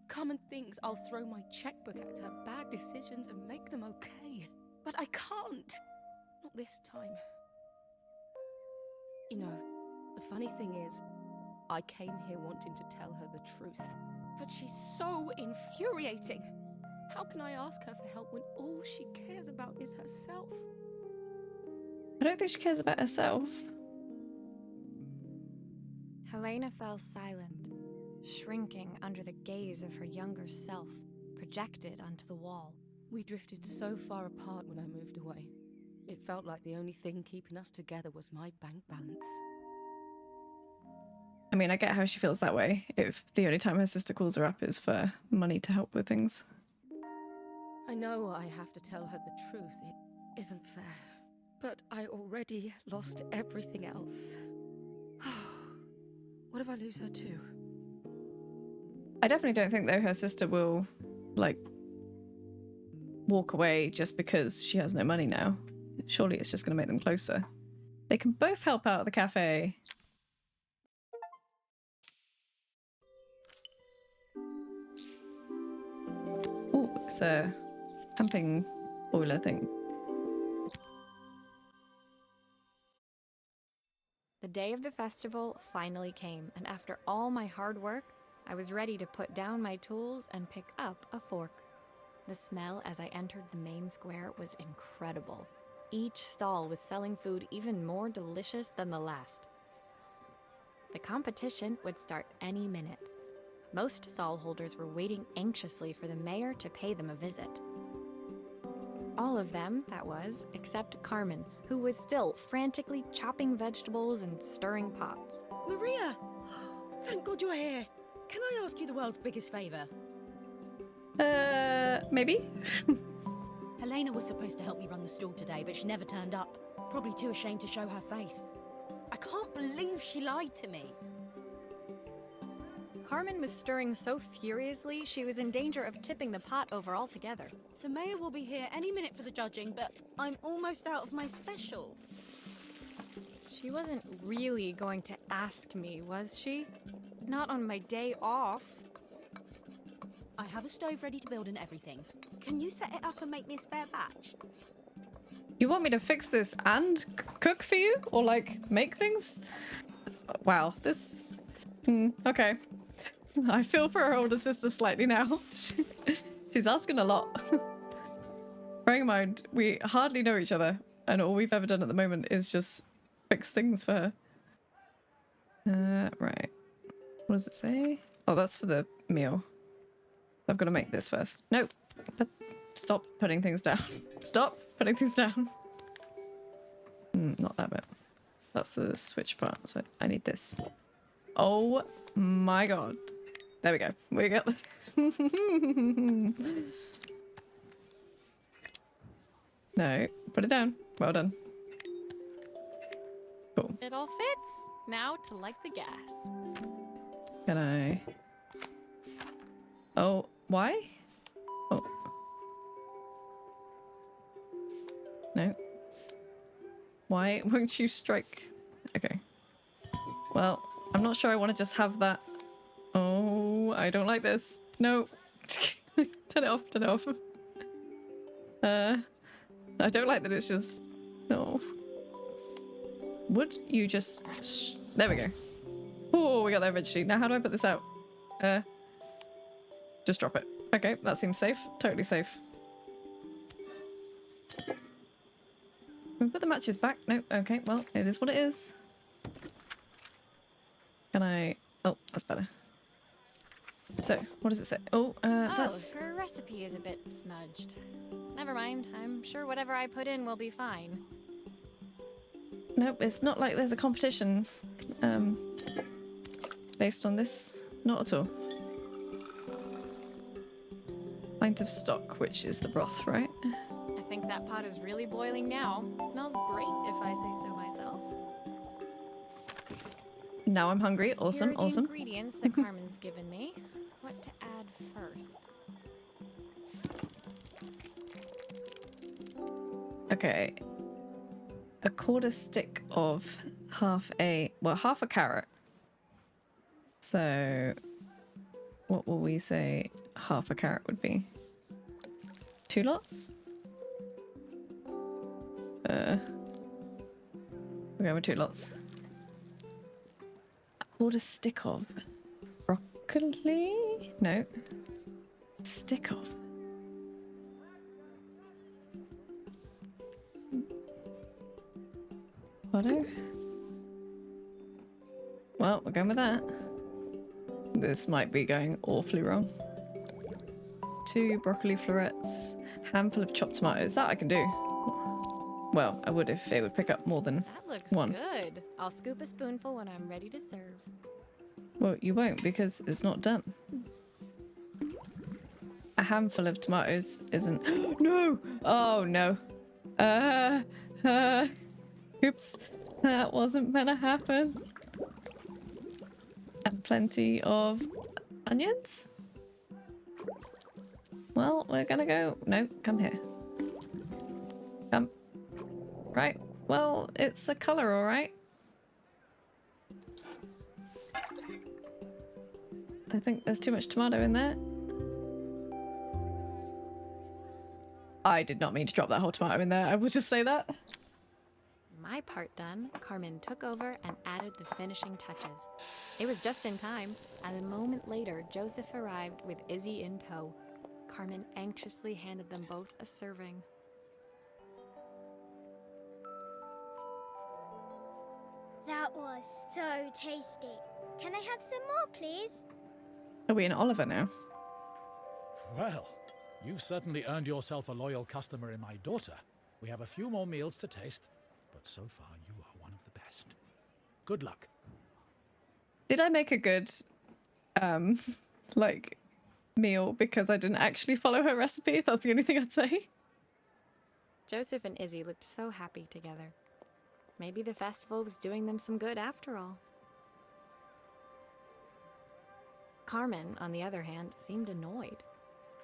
Carmen thinks I'll throw my checkbook at her bad decisions and make them okay. But I can't. Not this time. You know, the funny thing is, I came here wanting to tell her the truth. But she's so infuriating. How can I ask her for help when all she cares about is herself? I don't think she cares about herself. Helena fell silent, shrinking under the gaze of her younger self, projected onto the wall. We drifted so far apart when I moved away. It felt like the only thing keeping us together was my bank balance. I mean, I get how she feels that way if the only time her sister calls her up is for money to help with things. I know I have to tell her the truth. It isn't fair. But I already lost everything else. What if I lose her too? I definitely don't think, though, her sister will, like, walk away just because she has no money now. Surely it's just going to make them closer. They can both help out at the cafe. Ooh, it's a pumping boiler thing. The day of the festival finally came, and after all my hard work, I was ready to put down my tools and pick up a fork. The smell as I entered the main square was incredible. Each stall was selling food even more delicious than the last. The competition would start any minute. Most stall holders were waiting anxiously for the mayor to pay them a visit. All of them, that was, except Carmen, who was still frantically chopping vegetables and stirring pots. Maria! Thank God you're here. Can I ask you the world's biggest favour? Maybe? Helena was supposed to help me run the stall today, but she never turned up. Probably too ashamed to show her face. I can't believe she lied to me. Carmen was stirring so furiously she was in danger of tipping the pot over altogether. The mayor will be here any minute for the judging, but I'm almost out of my special. She wasn't really going to ask me, was she? Not on my day off. I have a stove ready to build and everything. Can you set it up and make me a spare batch? You want me to fix this and cook for you? Or, like, make things? Wow, this... okay. I feel for her older sister slightly now. She's asking a lot. Bearing in mind, we hardly know each other, and all we've ever done at the moment is just fix things for her. Right. What does it say? Oh, that's for the meal. I've got to make this first. No, but stop putting things down. Stop putting things down. Not that bit. That's the switch part, so I need this. Oh my god. There we go. We got the... No, put it down. Well done. Cool. It all fits. Now to light the gas. Can I... Oh, why? Oh. Why won't you strike? Okay. Well, I'm not sure I want to just have that. Oh, I don't like this. No. Turn it off, turn it off. I don't like that it's just... No. Would you just... There we go. Oh, we got there eventually. Now how do I put this out? Just drop it. Okay, that seems safe. Totally safe. Can we put the matches back? No, okay, well, it is what it is. Can I... Oh, that's better. So, what does it say? Oh, that's... her recipe is a bit smudged. Never mind. I'm sure whatever I put in will be fine. Nope, it's not like there's a competition based on this. Not at all. Pint of stock, which is the broth, right? I think that pot is really boiling now. Smells great, if I say so myself. Now I'm hungry. Awesome, Here are the awesome. ingredients that Carmen's given me. What to add first? Okay. A quarter stick of half a carrot. So what will we say half a carrot would be? 2 lots? We're going with 2 lots. A quarter stick of broccoli? No. Stick of. Butter? Well, we're going with that. This might be going awfully wrong. 2 broccoli florets, handful of chopped tomatoes. That I can do. Well, I would if it would pick up more than That looks 1. good. I'll scoop a spoonful when I'm ready to serve. Well, you won't because it's not done. A handful of tomatoes isn't... No! Oh, no. Oops. That wasn't gonna happen. And plenty of onions? Well, we're gonna go... No, come here. Come. Right. Well, it's a colour, alright? I think there's too much tomato in there. I did not mean to drop that whole tomato in there. I will just say that. My part done, Carmen took over and added the finishing touches. It was just in time, and a moment later, Joseph arrived with Izzy in tow. Carmen anxiously handed them both a serving. That was so tasty. Can I have some more, please? Are we in Oliver now? Well, you've certainly earned yourself a loyal customer in my daughter. We have a few more meals to taste, but so far you are one of the best. Good luck. Did I make a good, like, meal because I didn't actually follow her recipe? That's the only thing I'd say. Joseph and Izzy looked so happy together. Maybe the festival was doing them some good after all. Carmen, on the other hand, seemed annoyed.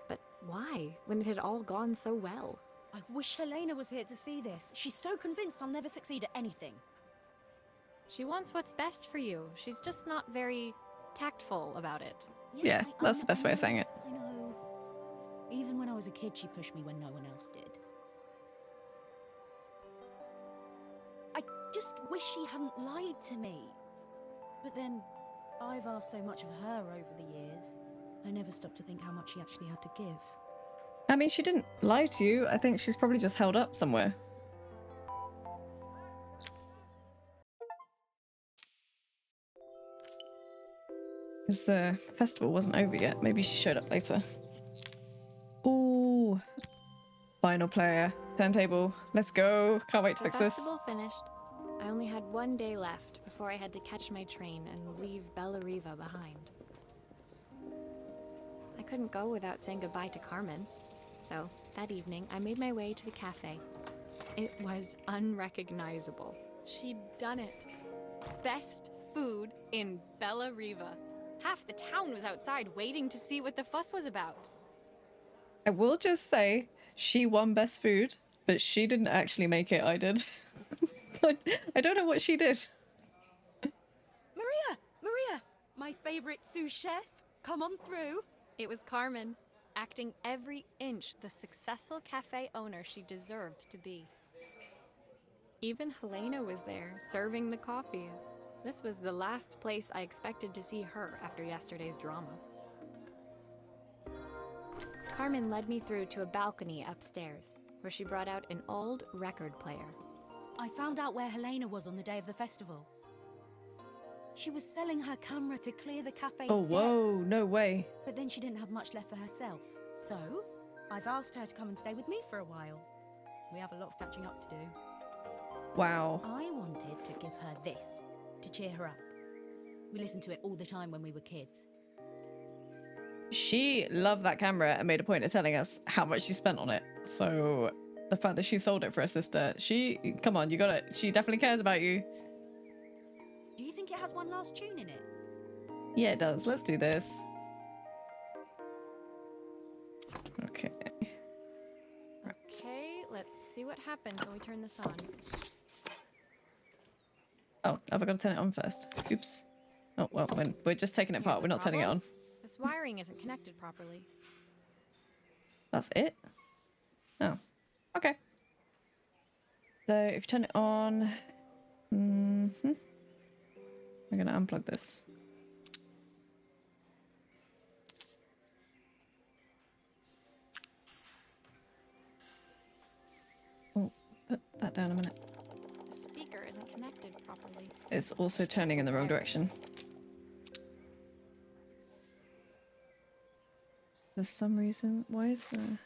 But why, when it had all gone so well? I wish Helena was here to see this. She's so convinced I'll never succeed at anything. She wants what's best for you. She's just not very tactful about it. Yes, Yeah, that's the best way of saying it. I know. Even when I was a kid, she pushed me when no one else did. I just wish she hadn't lied to me. But then, I've asked so much of her over the years. I never stopped to think how much she actually had to give. I mean, she didn't lie to you. I think she's probably just held up somewhere. Because the festival wasn't over yet. Maybe she showed up later. Ooh. Final player. Turntable. Let's go. Can't wait to The fix this. festival finished. I only had one day left before I had to catch my train and leave Bella Riva behind. I couldn't go without saying goodbye to Carmen. So, that evening, I made my way to the cafe. It was unrecognizable. She'd done it. Best food in Bella Riva. Half the town was outside waiting to see what the fuss was about. I will just say she won best food, but she didn't actually make it. I did. I don't know what she did. Maria, my favorite sous chef. Come on through. It was Carmen, acting every inch the successful cafe owner she deserved to be. Even Helena was there, serving the coffees. This was the last place I expected to see her after yesterday's drama. Carmen led me through to a balcony upstairs, where she brought out an old record player. I found out where Helena was on the day of the festival. She was selling her camera to clear the cafe's Oh, whoa, debts. no way. But then she didn't have much left for herself. So, I've asked her to come and stay with me for a while. We have a lot of catching up to do. Wow. I wanted to give her this, to cheer her up. We listened to it all the time when we were kids. She loved that camera and made a point of telling us how much she spent on it. So the fact that she sold it for her sister, come on, you got it. She definitely cares about you. Do you think it has one last tune in it? Yeah, it does. Let's do this. Okay. Okay, let's see what happens when we turn this on. Oh, have I got to turn it on first? Oops. Oh, well, we're just taking it apart. Here's We're the not turning it on. problem. This wiring isn't connected properly. That's it? Oh. Okay. So if you turn it on... I'm going to unplug this. Oh, put that down a minute. The speaker isn't connected properly. It's also turning in the wrong direction. For some reason, why is there...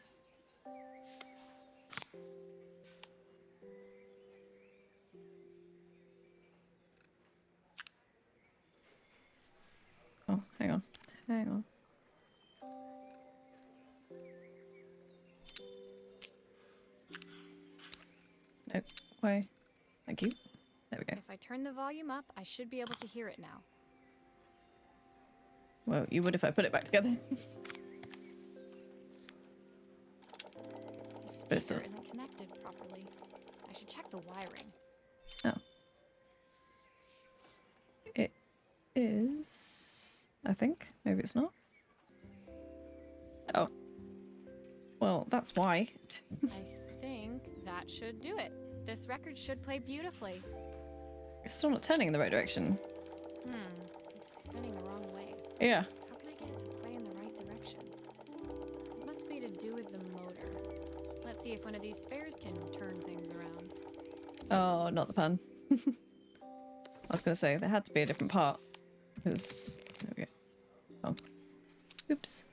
Oh, hang on. Hang on. Nope. Why? Thank you. There we go. If I turn the volume up, I should be able to hear it now. Well, you would if I put it back together. The But it's speaker still- isn't connected properly. I should check the wiring. Oh. It is... I think. Maybe it's not. Oh. Well, that's why. I think that should do it. This record should play beautifully. It's still not turning in the right direction. It's spinning the wrong way. Yeah. How can I get it to play in the right direction? It must be to do with the motor. Let's see if one of these spares can turn things around. Oh, not the pun. I was going to say, there had to be a different part. Because... There we go. Oh. Oops.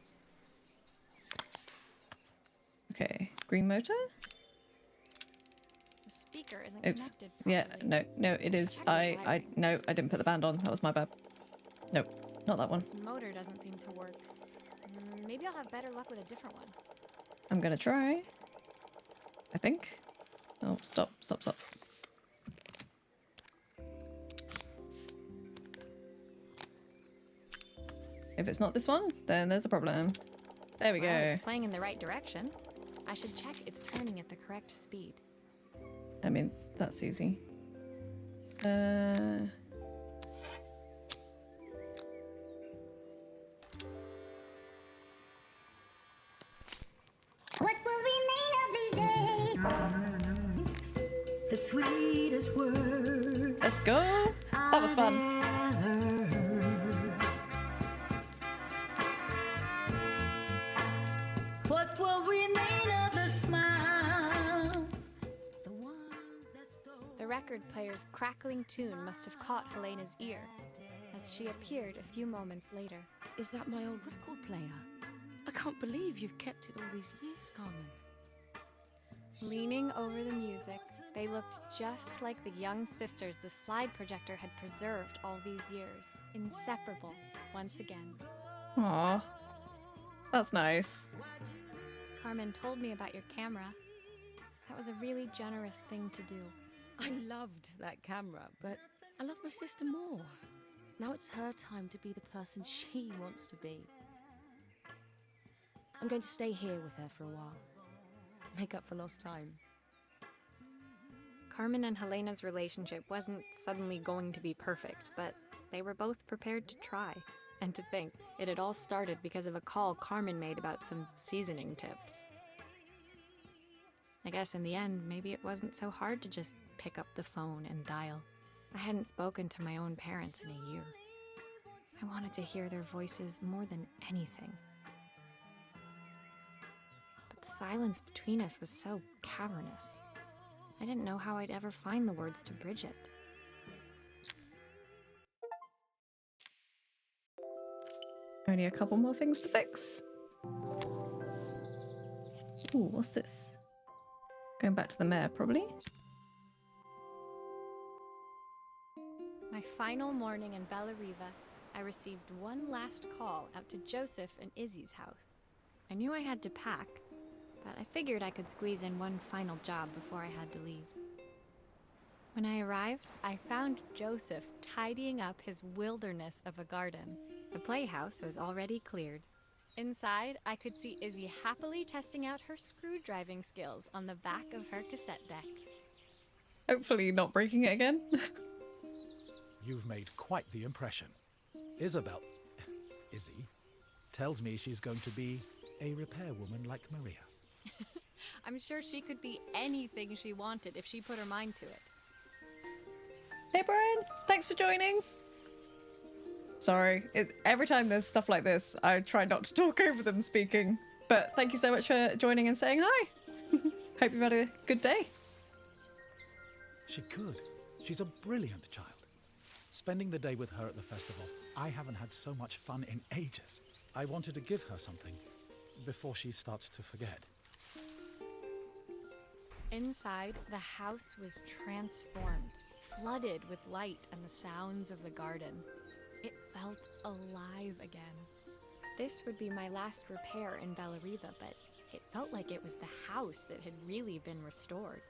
Okay. Green motor? The speaker isn't Oops. connected properly. Yeah, no, it is. Check the wiring. No, I didn't put the band on. That was my bad. Nope, not that one. This motor doesn't seem to work. Maybe I'll have better luck with a different one. I'm gonna try. I think. Oh, stop. If it's not this one, then there's a problem. There we Well, go. it's playing in the right direction. I should check it's turning at the correct speed. I mean, that's easy. What will remain of these days? The sweetest word Let's go. That was fun. ever heard. What will remain of the smiles? The ones that stole. The record player's crackling tune must have caught Helena's ear, as she appeared a few moments later. Is that my old record player? I can't believe you've kept it all these years, Carmen. Leaning over the music, they looked just like the young sisters the slide projector had preserved all these years, inseparable once again. Aw. That's nice. Carmen told me about your camera. That was a really generous thing to do. I loved that camera, but I love my sister more. Now it's her time to be the person she wants to be. I'm going to stay here with her for a while. Make up for lost time. Carmen and Helena's relationship wasn't suddenly going to be perfect, but they were both prepared to try. And to think, it had all started because of a call Carmen made about some seasoning tips. I guess in the end, maybe it wasn't so hard to just pick up the phone and dial. I hadn't spoken to my own parents in a year. I wanted to hear their voices more than anything. But the silence between us was so cavernous. I didn't know how I'd ever find the words to bridge it. Only a couple more things to fix. Ooh, what's this? Going back to the mayor, probably. My final morning in Bellariva, I received one last call out to Joseph and Izzy's house. I knew I had to pack, but I figured I could squeeze in one final job before I had to leave. When I arrived, I found Joseph tidying up his wilderness of a garden. The playhouse was already cleared. Inside, I could see Izzy happily testing out her screw-driving skills on the back of her cassette deck. Hopefully not breaking it again. You've made quite the impression. Izzy, tells me she's going to be a repairwoman like Maria. I'm sure she could be anything she wanted if she put her mind to it. Hey Brian, thanks for joining. Sorry, every time there's stuff like this, I try not to talk over them speaking. But thank you so much for joining and saying hi. Hope you've had a good day. She could. She's a brilliant child. Spending the day with her at the festival, I haven't had so much fun in ages. I wanted to give her something before she starts to forget. Inside, the house was transformed, flooded with light and the sounds of the garden. It felt alive again. This would be my last repair in Bellariva, but it felt like it was the house that had really been restored.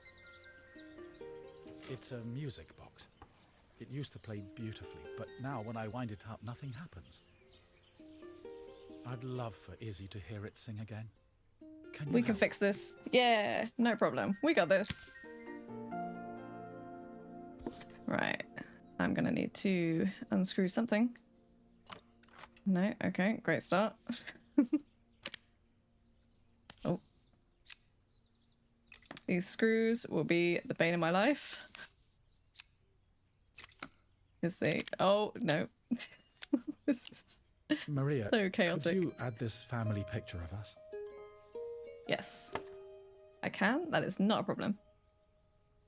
It's a music box. It used to play beautifully, but now when I wind it up, nothing happens. I'd love for Izzy to hear it sing again. We can fix this. Yeah, no problem. We got this. Right. I'm gonna need to unscrew something. No, okay, great start. Oh. These screws will be the bane of my life. Because they... Oh, no. This is Maria, so chaotic. could you add this family picture of us? Yes. I can. That is not a problem. Do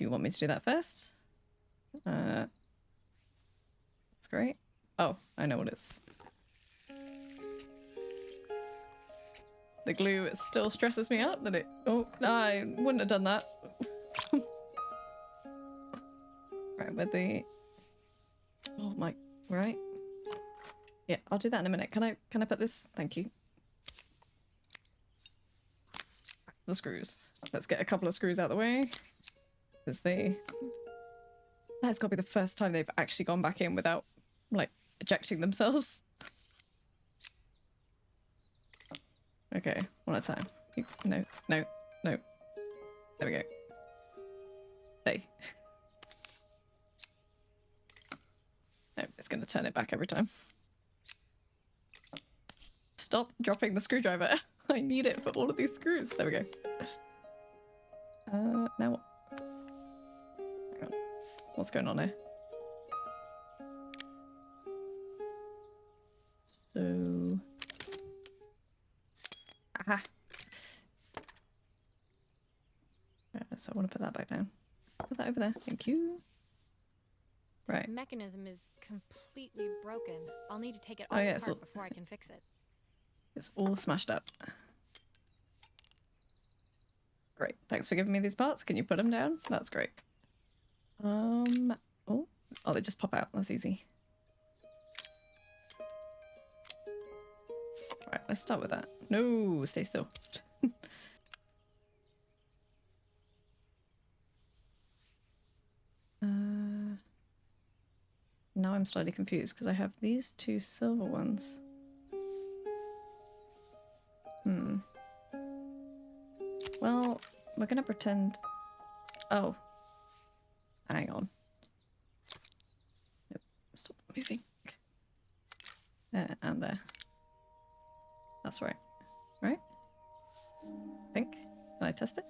you want me to do that first? That's great. Oh, I know what it is. The glue still stresses me out that it... Oh, I wouldn't have done that. Right, with the... Oh my... Right. Yeah, I'll do that in a minute. Can I put this? Thank you. The screws. Let's get a couple of screws out of the way. There's the... That's got to be the first time they've actually gone back in without, like, ejecting themselves. Okay, one at a time. No, no, no. There we go. Stay. No, it's going to turn it back every time. Stop dropping the screwdriver. I need it for all of these screws. There we go. Now what? Hang on. What's going on here? So... Aha! So I want to put that back down. Put that over there. Thank you. Right. This mechanism is completely broken. I'll need to take it all Oh, yeah, it's apart all- before I can fix it. It's all smashed up. Great. Thanks for giving me these parts. Can you put them down? That's great. Oh, they just pop out. That's easy. Right, let's start with that. No, stay still. Now I'm slightly confused because I have these two silver ones. Well, we're gonna pretend... Oh. Hang on. Nope. Stop moving. There and there. That's right. Right? I think. Can I test it?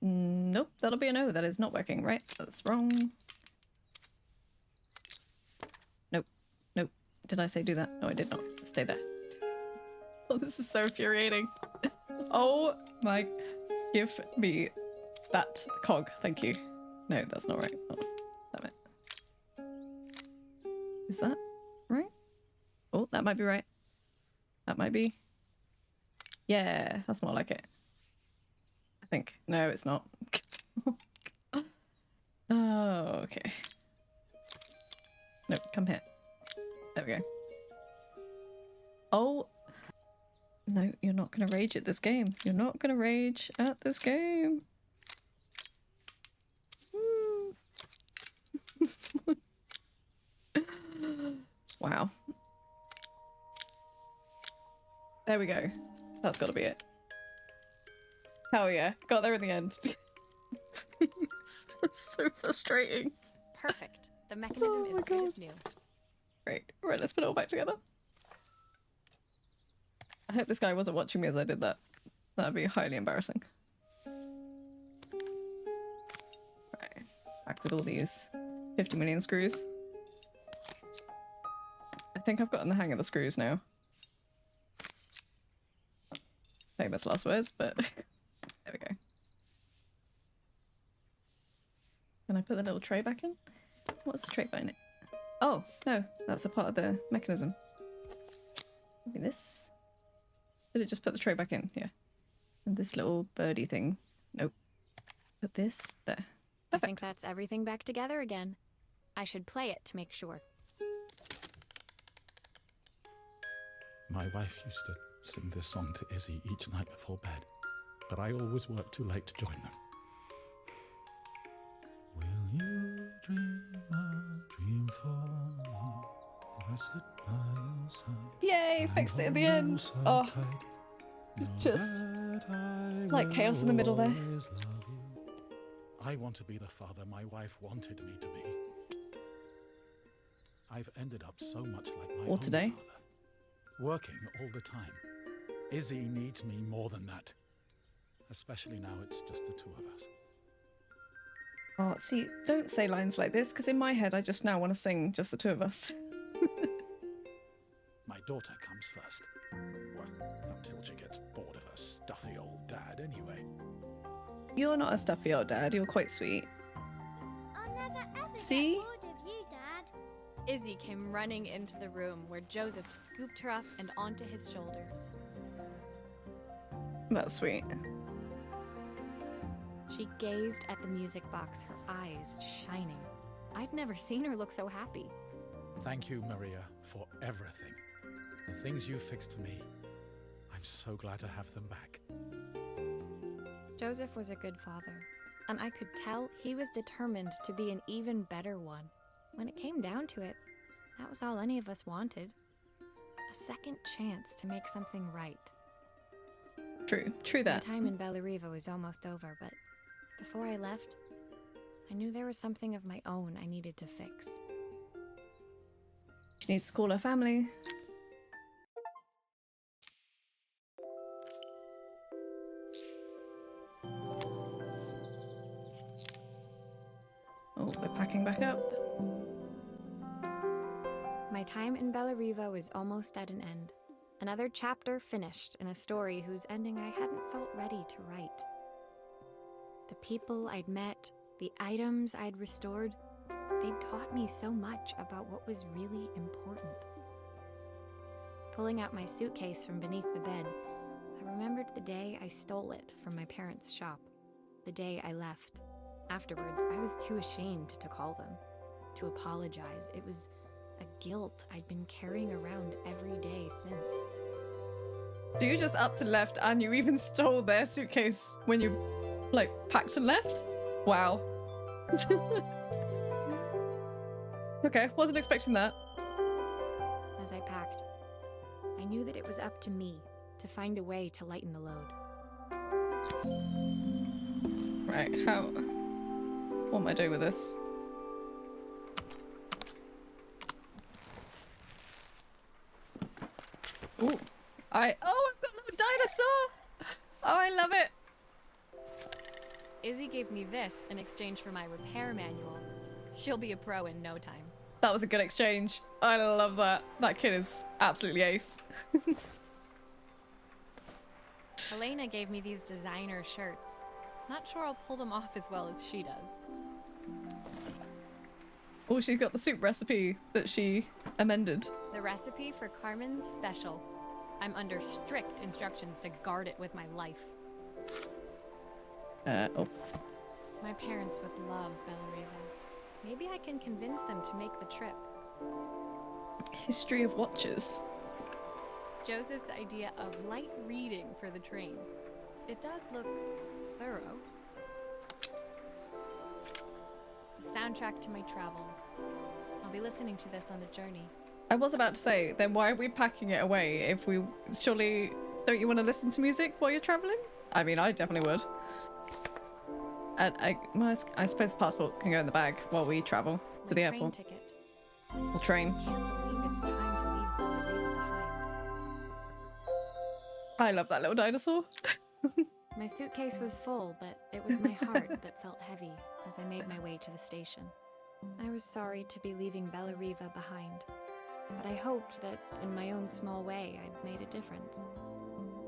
Nope, that'll be a no. That is not working, right? That's wrong. Nope. Nope. Did I say do that? No, I did not. Stay there. Oh, this is so infuriating. Oh my... Give me that cog. Thank you. No, that's not right. Oh, damn it. Is that right? Oh, that might be right. That might be. Yeah, that's more like it. I think. No, it's not. Oh, okay. No, come here. There we go. Oh. No, you're not going to rage at this game. You're not going to rage at this game. Wow. There we go. That's got to be it. Hell yeah. Got there in the end. That's so frustrating. Perfect. The mechanism is good as new. Great. Right, let's put it all back together. I hope this guy wasn't watching me as I did that. That'd be highly embarrassing. Right. Back with all these 50 million screws. I think I've gotten the hang of the screws now. Famous last words, but there we go. Can I put the little tray back in? What's the tray in it? Oh, no, that's a part of the mechanism. Maybe this? Did it just put the tray back in? Yeah. And this little birdie thing. Nope. Put this there. I think Perfect. that's everything back together again. I should play it to make sure. My wife used to sing this song to Izzy each night before bed, but I always worked too late to join them. Will you dream a dream for me if I sit by your side? Yay, fixed it at the end. Oh, just... It's like chaos in the middle there. I want to be the father my wife wanted me to be. I've ended up so much like my Or own today. father. Working all the time. Izzy needs me more than that. Especially now it's just the two of us. Oh, see, don't say lines like this, because in my head I just now want to sing just the two of us. My daughter comes first. Well, until she gets bored of her stuffy old dad anyway. You're not a stuffy old dad, you're quite sweet. I'll never ever See? get bored of you, Dad. Izzy came running into the room where Joseph scooped her up and onto his shoulders. That's sweet. She gazed at the music box, her eyes shining. I'd never seen her look so happy. Thank you, Maria, for everything. The things you fixed for me. I'm so glad to have them back. Joseph was a good father, and I could tell he was determined to be an even better one. When it came down to it, that was all any of us wanted. A second chance to make something right. True My that. time in Bellariva was almost over, but before I left, I knew there was something of my own I needed to fix. She needs to call her family. Oh, we're packing back up. My time in Bellariva was almost at an end. Another chapter finished in a story whose ending I hadn't felt ready to write. The people I'd met, the items I'd restored, they'd taught me so much about what was really important. Pulling out my suitcase from beneath the bed, I remembered the day I stole it from my parents' shop, the day I left. Afterwards, I was too ashamed to call them, to apologize. It was a guilt I'd been carrying around every day since. So you just upped and left, and you even stole their suitcase when you, like, packed and left? Wow. Okay, wasn't expecting that. As I packed, I knew that it was up to me to find a way to lighten the load. Right, how... What am I doing with this? Ooh. Oh, I've got a little dinosaur! Oh, I love it! Izzy gave me this in exchange for my repair manual. She'll be a pro in no time. That was a good exchange. I love that. That kid is absolutely ace. Helena gave me these designer shirts. Not sure I'll pull them off as well as she does. Oh, she's got the soup recipe that she amended. The recipe for Carmen's special. I'm under strict instructions to guard it with my life. Oh. My parents would love Bellariva. Maybe I can convince them to make the trip. History of watches. Joseph's idea of light reading for the train. It does look thorough. The soundtrack to my travels. I'll be listening to this on the journey. I was about to say, then why are we packing it away if we... Surely, don't you want to listen to music while you're traveling? I mean, I definitely would. And I suppose the passport can go in the bag while we travel to the My train airport. ticket. Or train. Can't believe it's time to leave Bellariva behind. I love that little dinosaur. My suitcase was full, but it was my heart that felt heavy as I made my way to the station. I was sorry to be leaving Bellariva behind, but I hoped that in my own small way I'd made a difference.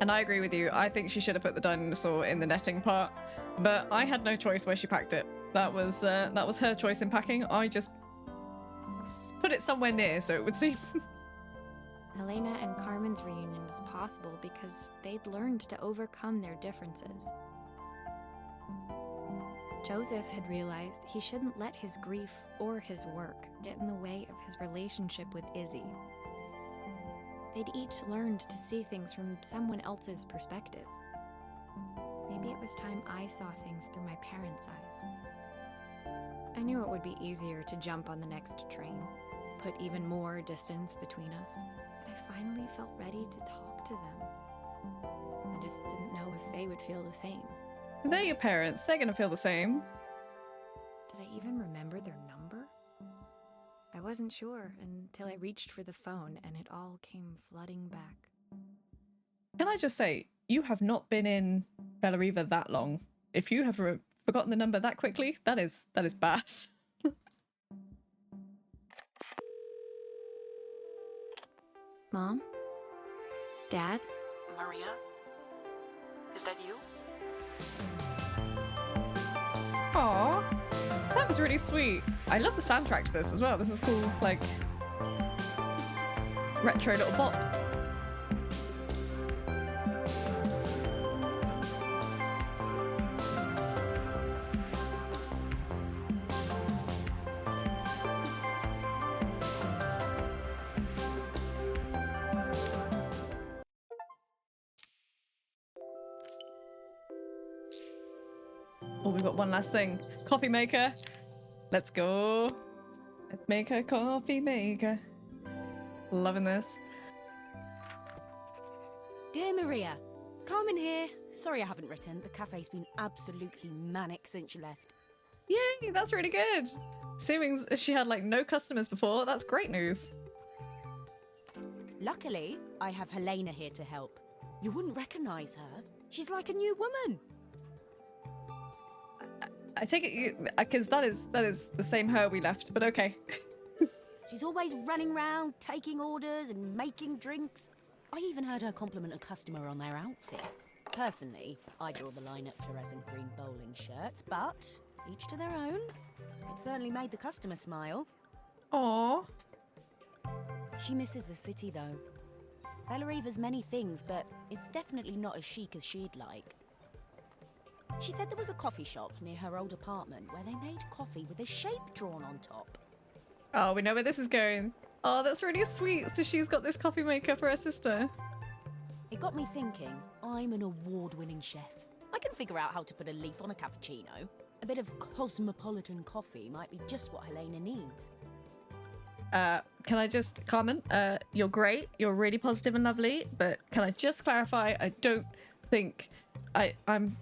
And I agree with you. I think she should have put the dinosaur in the netting part, but I had no choice where she packed it. That was her choice in packing. I just put it somewhere near so it would seem. Helena and Carmen's reunion was possible because they'd learned to overcome their differences. Joseph had realized he shouldn't let his grief or his work get in the way of his relationship with Izzy. They'd each learned to see things from someone else's perspective. Maybe it was time I saw things through my parents' eyes. I knew it would be easier to jump on the next train, put even more distance between us, but I finally felt ready to talk to them. I just didn't know if they would feel the same. They're your parents. They're gonna feel the same. Did I even remember their number? I wasn't sure until I reached for the phone and it all came flooding back. Can I just say, you have not been in Bellariva that long. If you have forgotten the number that quickly, that is bad. Mom? Dad? Maria? Is that you? Aww. That was really sweet. I love the soundtrack to this as well. This is cool, like, retro little bop. Oh, we've got one last thing. Coffee maker. Let's go. Let's make a coffee maker. Loving this. Dear Maria, Carmen here. Sorry I haven't written. The cafe's been absolutely manic since you left. Yay, that's really good. Assuming she had like no customers before, that's great news. Luckily, I have Helena here to help. You wouldn't recognise her. She's like a new woman. I take it because that is the same her we left, but okay. She's always running around, taking orders and making drinks. I even heard her compliment a customer on their outfit. Personally, I draw the line at fluorescent green bowling shirts, but each to their own. It certainly made the customer smile. Aww. She misses the city, though. Bellariva's many things, but it's definitely not as chic as she'd like. She said there was a coffee shop near her old apartment where they made coffee with a shape drawn on top. Oh, we know where this is going. Oh, that's really sweet. So she's got this coffee maker for her sister. It got me thinking, I'm an award-winning chef. I can figure out how to put a leaf on a cappuccino. A bit of cosmopolitan coffee might be just what Helena needs. Can I just comment? You're great. You're really positive and lovely. But can I just clarify? I don't think I'm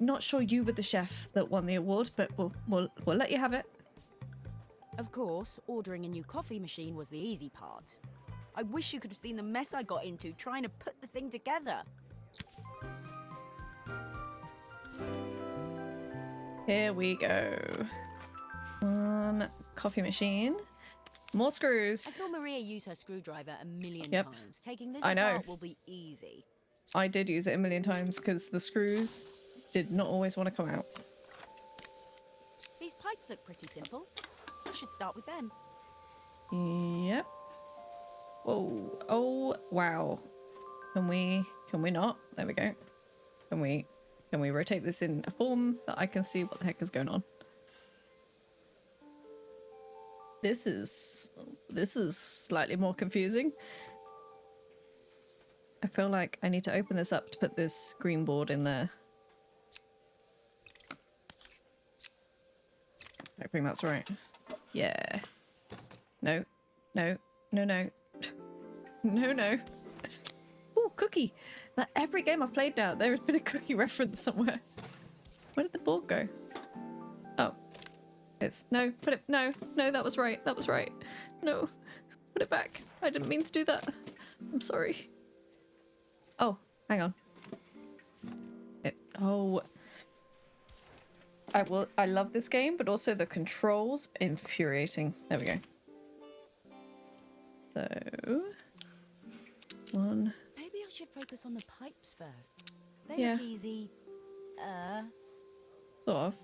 not sure you were the chef that won the award, but we'll let you have it. Of course, ordering a new coffee machine was the easy part. I wish you could have seen the mess I got into trying to put the thing together. Here we go. One coffee machine. More I screws. saw Maria use her screwdriver a million Yep. times. Taking this I know. apart will be easy. I did use it a million times because the screws did not always want to come out. These pipes look pretty simple. I should start with them. Yep. Whoa. Oh, wow. Can we not? There we go. Can we rotate this in a form that I can see what the heck is going on? This is slightly more confusing. I feel like I need to open this up to put this green board in there. I think that's right. Yeah. No. No. No, no. No, no. Ooh, cookie! That every game I've played now, there has been a cookie reference somewhere. Where did the board go? Oh. It's... No, put it... No, no, that was right. That was right. No. Put it back. I didn't mean to do that. I'm sorry. Oh, hang on. Oh. I love this game, but also the controls, infuriating. There we go. So... One... Maybe I should focus on the pipes first. They Yeah. look easy. Sort of.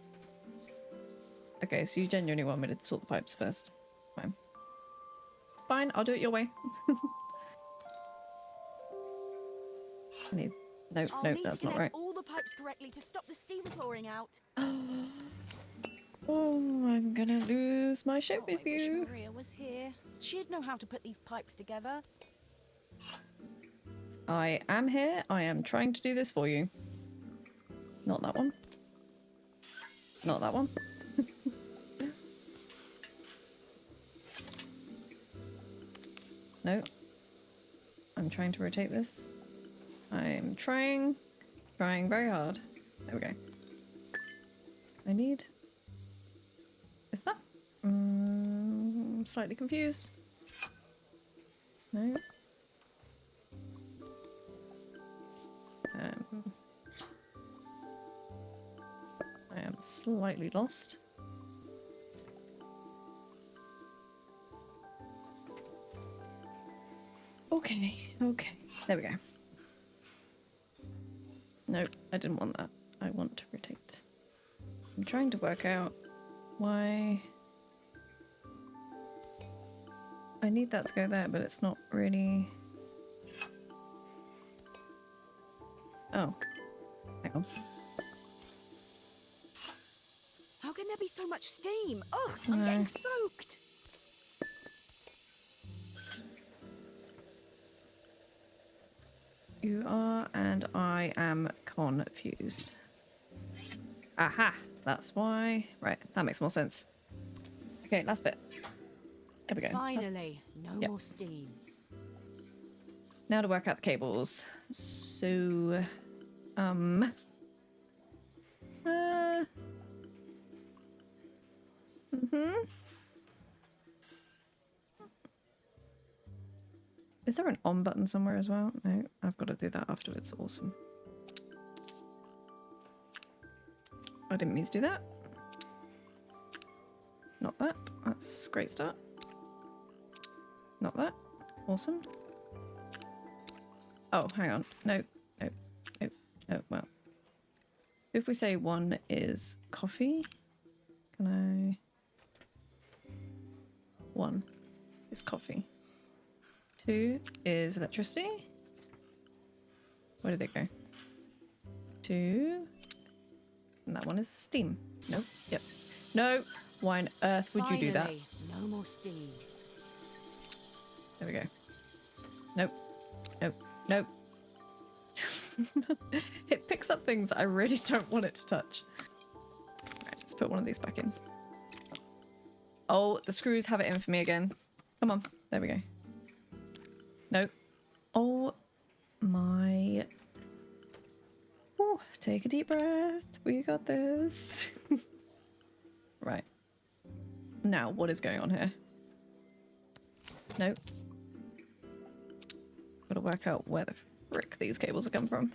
Okay, so you genuinely want me to sort the pipes first. Fine. Fine, I'll do it your way. I need... No, I'll no, need that's to not connect right. all the pipes correctly to stop the steam pouring out. Oh, I'm gonna lose my shit Oh, with I wish you. Maria was here. She'd know how to put these pipes together. I am here. I am trying to do this for you. Not that one. Not that one. No. I'm trying to rotate this. I'm trying very hard. There we go. I need... Is that? Slightly confused. No. I am slightly lost. Okay, okay. There we go. Nope, I didn't want that. I want to rotate. I'm trying to work out why... I need that to go there, but it's not really... Oh. Hang on. How can there be so much steam? Ugh, I'm getting soaked. You are, and I am confused. Aha! That's why... Right, that makes more sense. Okay, last bit. There we go. Finally, no Yep. more steam. Now to work out the cables. So... Is there an on button somewhere as well? No, I've got to do that afterwards. Awesome. I didn't mean to do that. Not that. That's a great start. Not that. Awesome. Oh, hang on. No, no, no, no. Well, if we say one is coffee, can I... One is coffee. Two is electricity. Where did it go? Two. And that one is steam. Nope. Yep. No. Why on earth would you do that? Finally, no more steam. There we go. Nope. Nope. Nope. It picks up things I really don't want it to touch. Right, let's put one of these back in. Oh, the screws have it in for me again. Come on. There we go. Nope. Oh my... Ooh, Take a deep breath. We got this. Right. Now, what is going on here? Nope. Gotta work out where the frick these cables are coming from.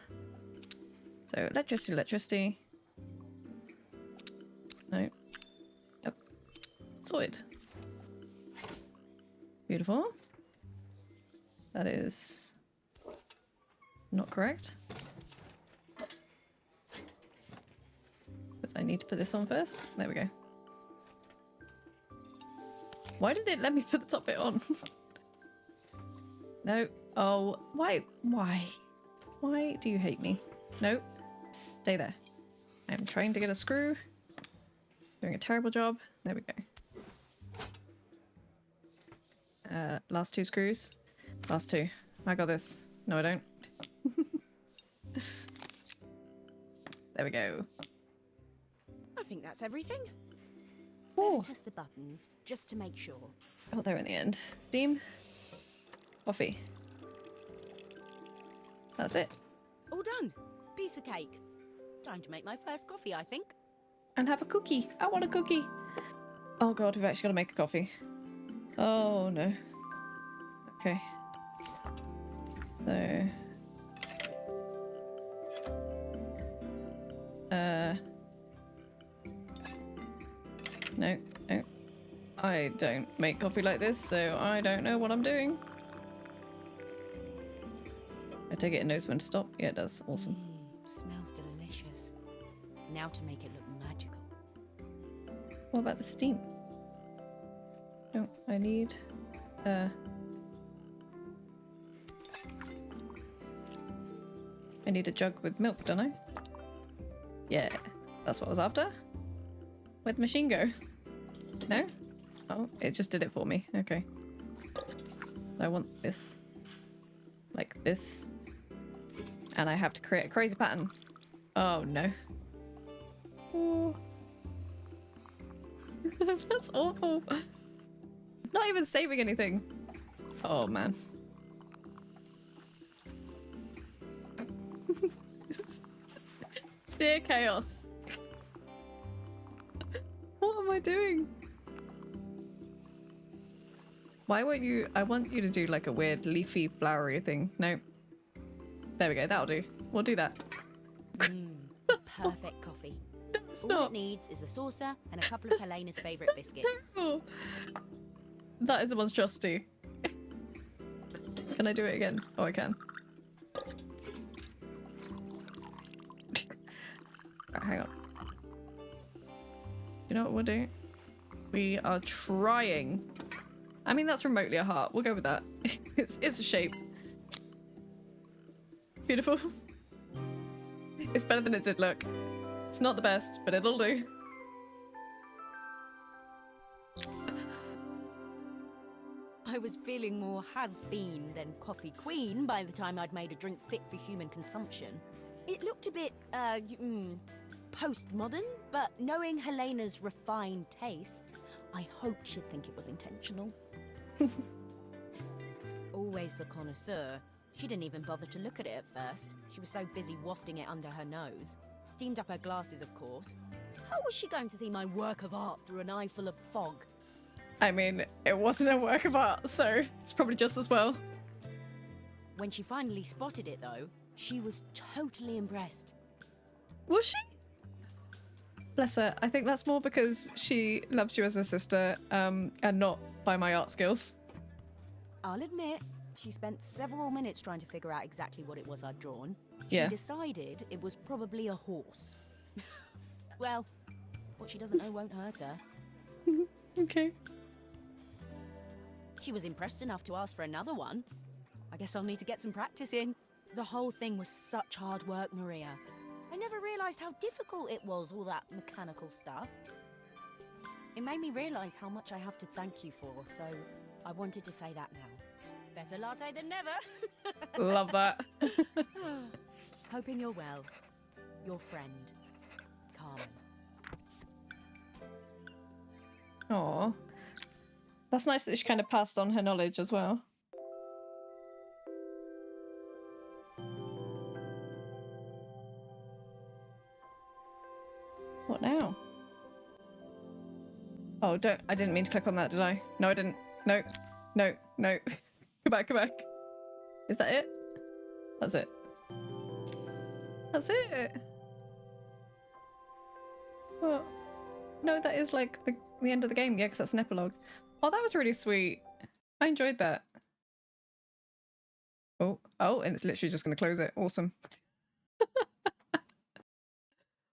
So, electricity, electricity. No. Yep. Sorted. Beautiful. That is not correct. Because I need to put this on first. There we go. Why did it let me put the top bit on? No. Oh, why? Why? Why do you hate me? No. Stay there. I'm trying to get a screw. Doing a terrible job. There we go. Last two screws. Last two. I got this. No, I don't. There we go. I think that's everything. Oh. Better test the buttons, just to make sure. Got there in the end. Steam. Coffee. That's it. All done. Piece of cake. Time to make my first coffee, I think. And have a cookie. I want a cookie. Oh god, we've actually got to make a coffee. Oh no. Okay. So... No, no. I don't make coffee like this, so I don't know what I'm doing. I take it knows when to stop. Yeah, it does. Awesome. Smells delicious. Now to make it look magical. What about the steam? No, I need... I need a jug with milk, don't I? Yeah, that's what I was after. Where'd the machine go? No? Oh, it just did it for me. Okay. I want this. Like this. And I have to create a crazy pattern. Oh, no. Oh. That's awful. It's not even saving anything. Oh, man. Dear chaos. What am I doing? Why won't you... I want you to do like a weird leafy flowery thing. No. There we go. That'll do. We'll do that. Perfect coffee. It's All not it needs is a saucer and a couple of Helena's favourite biscuits. terrible. That is a monstrosity. Can I do it again? Oh, I can. Right, hang on. You know what we'll do? We are trying. I mean, that's remotely a heart. We'll go with that. It's a shape. Beautiful. It's better than it did look. It's not the best, but it'll do. I was feeling more has-been than coffee queen by the time I'd made a drink fit for human consumption. It looked a bit, postmodern, but knowing Helena's refined tastes, I hoped she'd think it was intentional. Always the connoisseur. She didn't even bother to look at it at first. She was so busy wafting it under her nose. Steamed up her glasses, of course. How was she going to see my work of art through an eye full of fog? I mean, it wasn't a work of art, so it's probably just as well. When she finally spotted it, though, she was totally impressed. Was she? Bless her. I think that's more because she loves you as a sister, and not by my art skills. I'll admit, she spent several minutes trying to figure out exactly what it was I'd drawn. She Yeah. decided it was probably a horse. Well, what she doesn't know won't hurt her. Okay. She was impressed enough to ask for another one. I guess I'll need to get some practice in. The whole thing was such hard work, Maria. I never realised how difficult it was, all that mechanical stuff. It made me realise how much I have to thank you for, so I wanted to say that now. Better latte than never. Love that. Hoping you're well. Your friend, Carmen. Aw. That's nice that she kind of passed on her knowledge as well. What now? Oh, don't. I didn't mean to click on that, did I? No, I didn't. No. No. No. Go back, go back. Is that it? That's it. That's it. Well, no, that is like the end of the game. Yeah, because that's an epilogue. Oh, that was really sweet. I enjoyed that. Oh, and it's literally just going to close it. Awesome.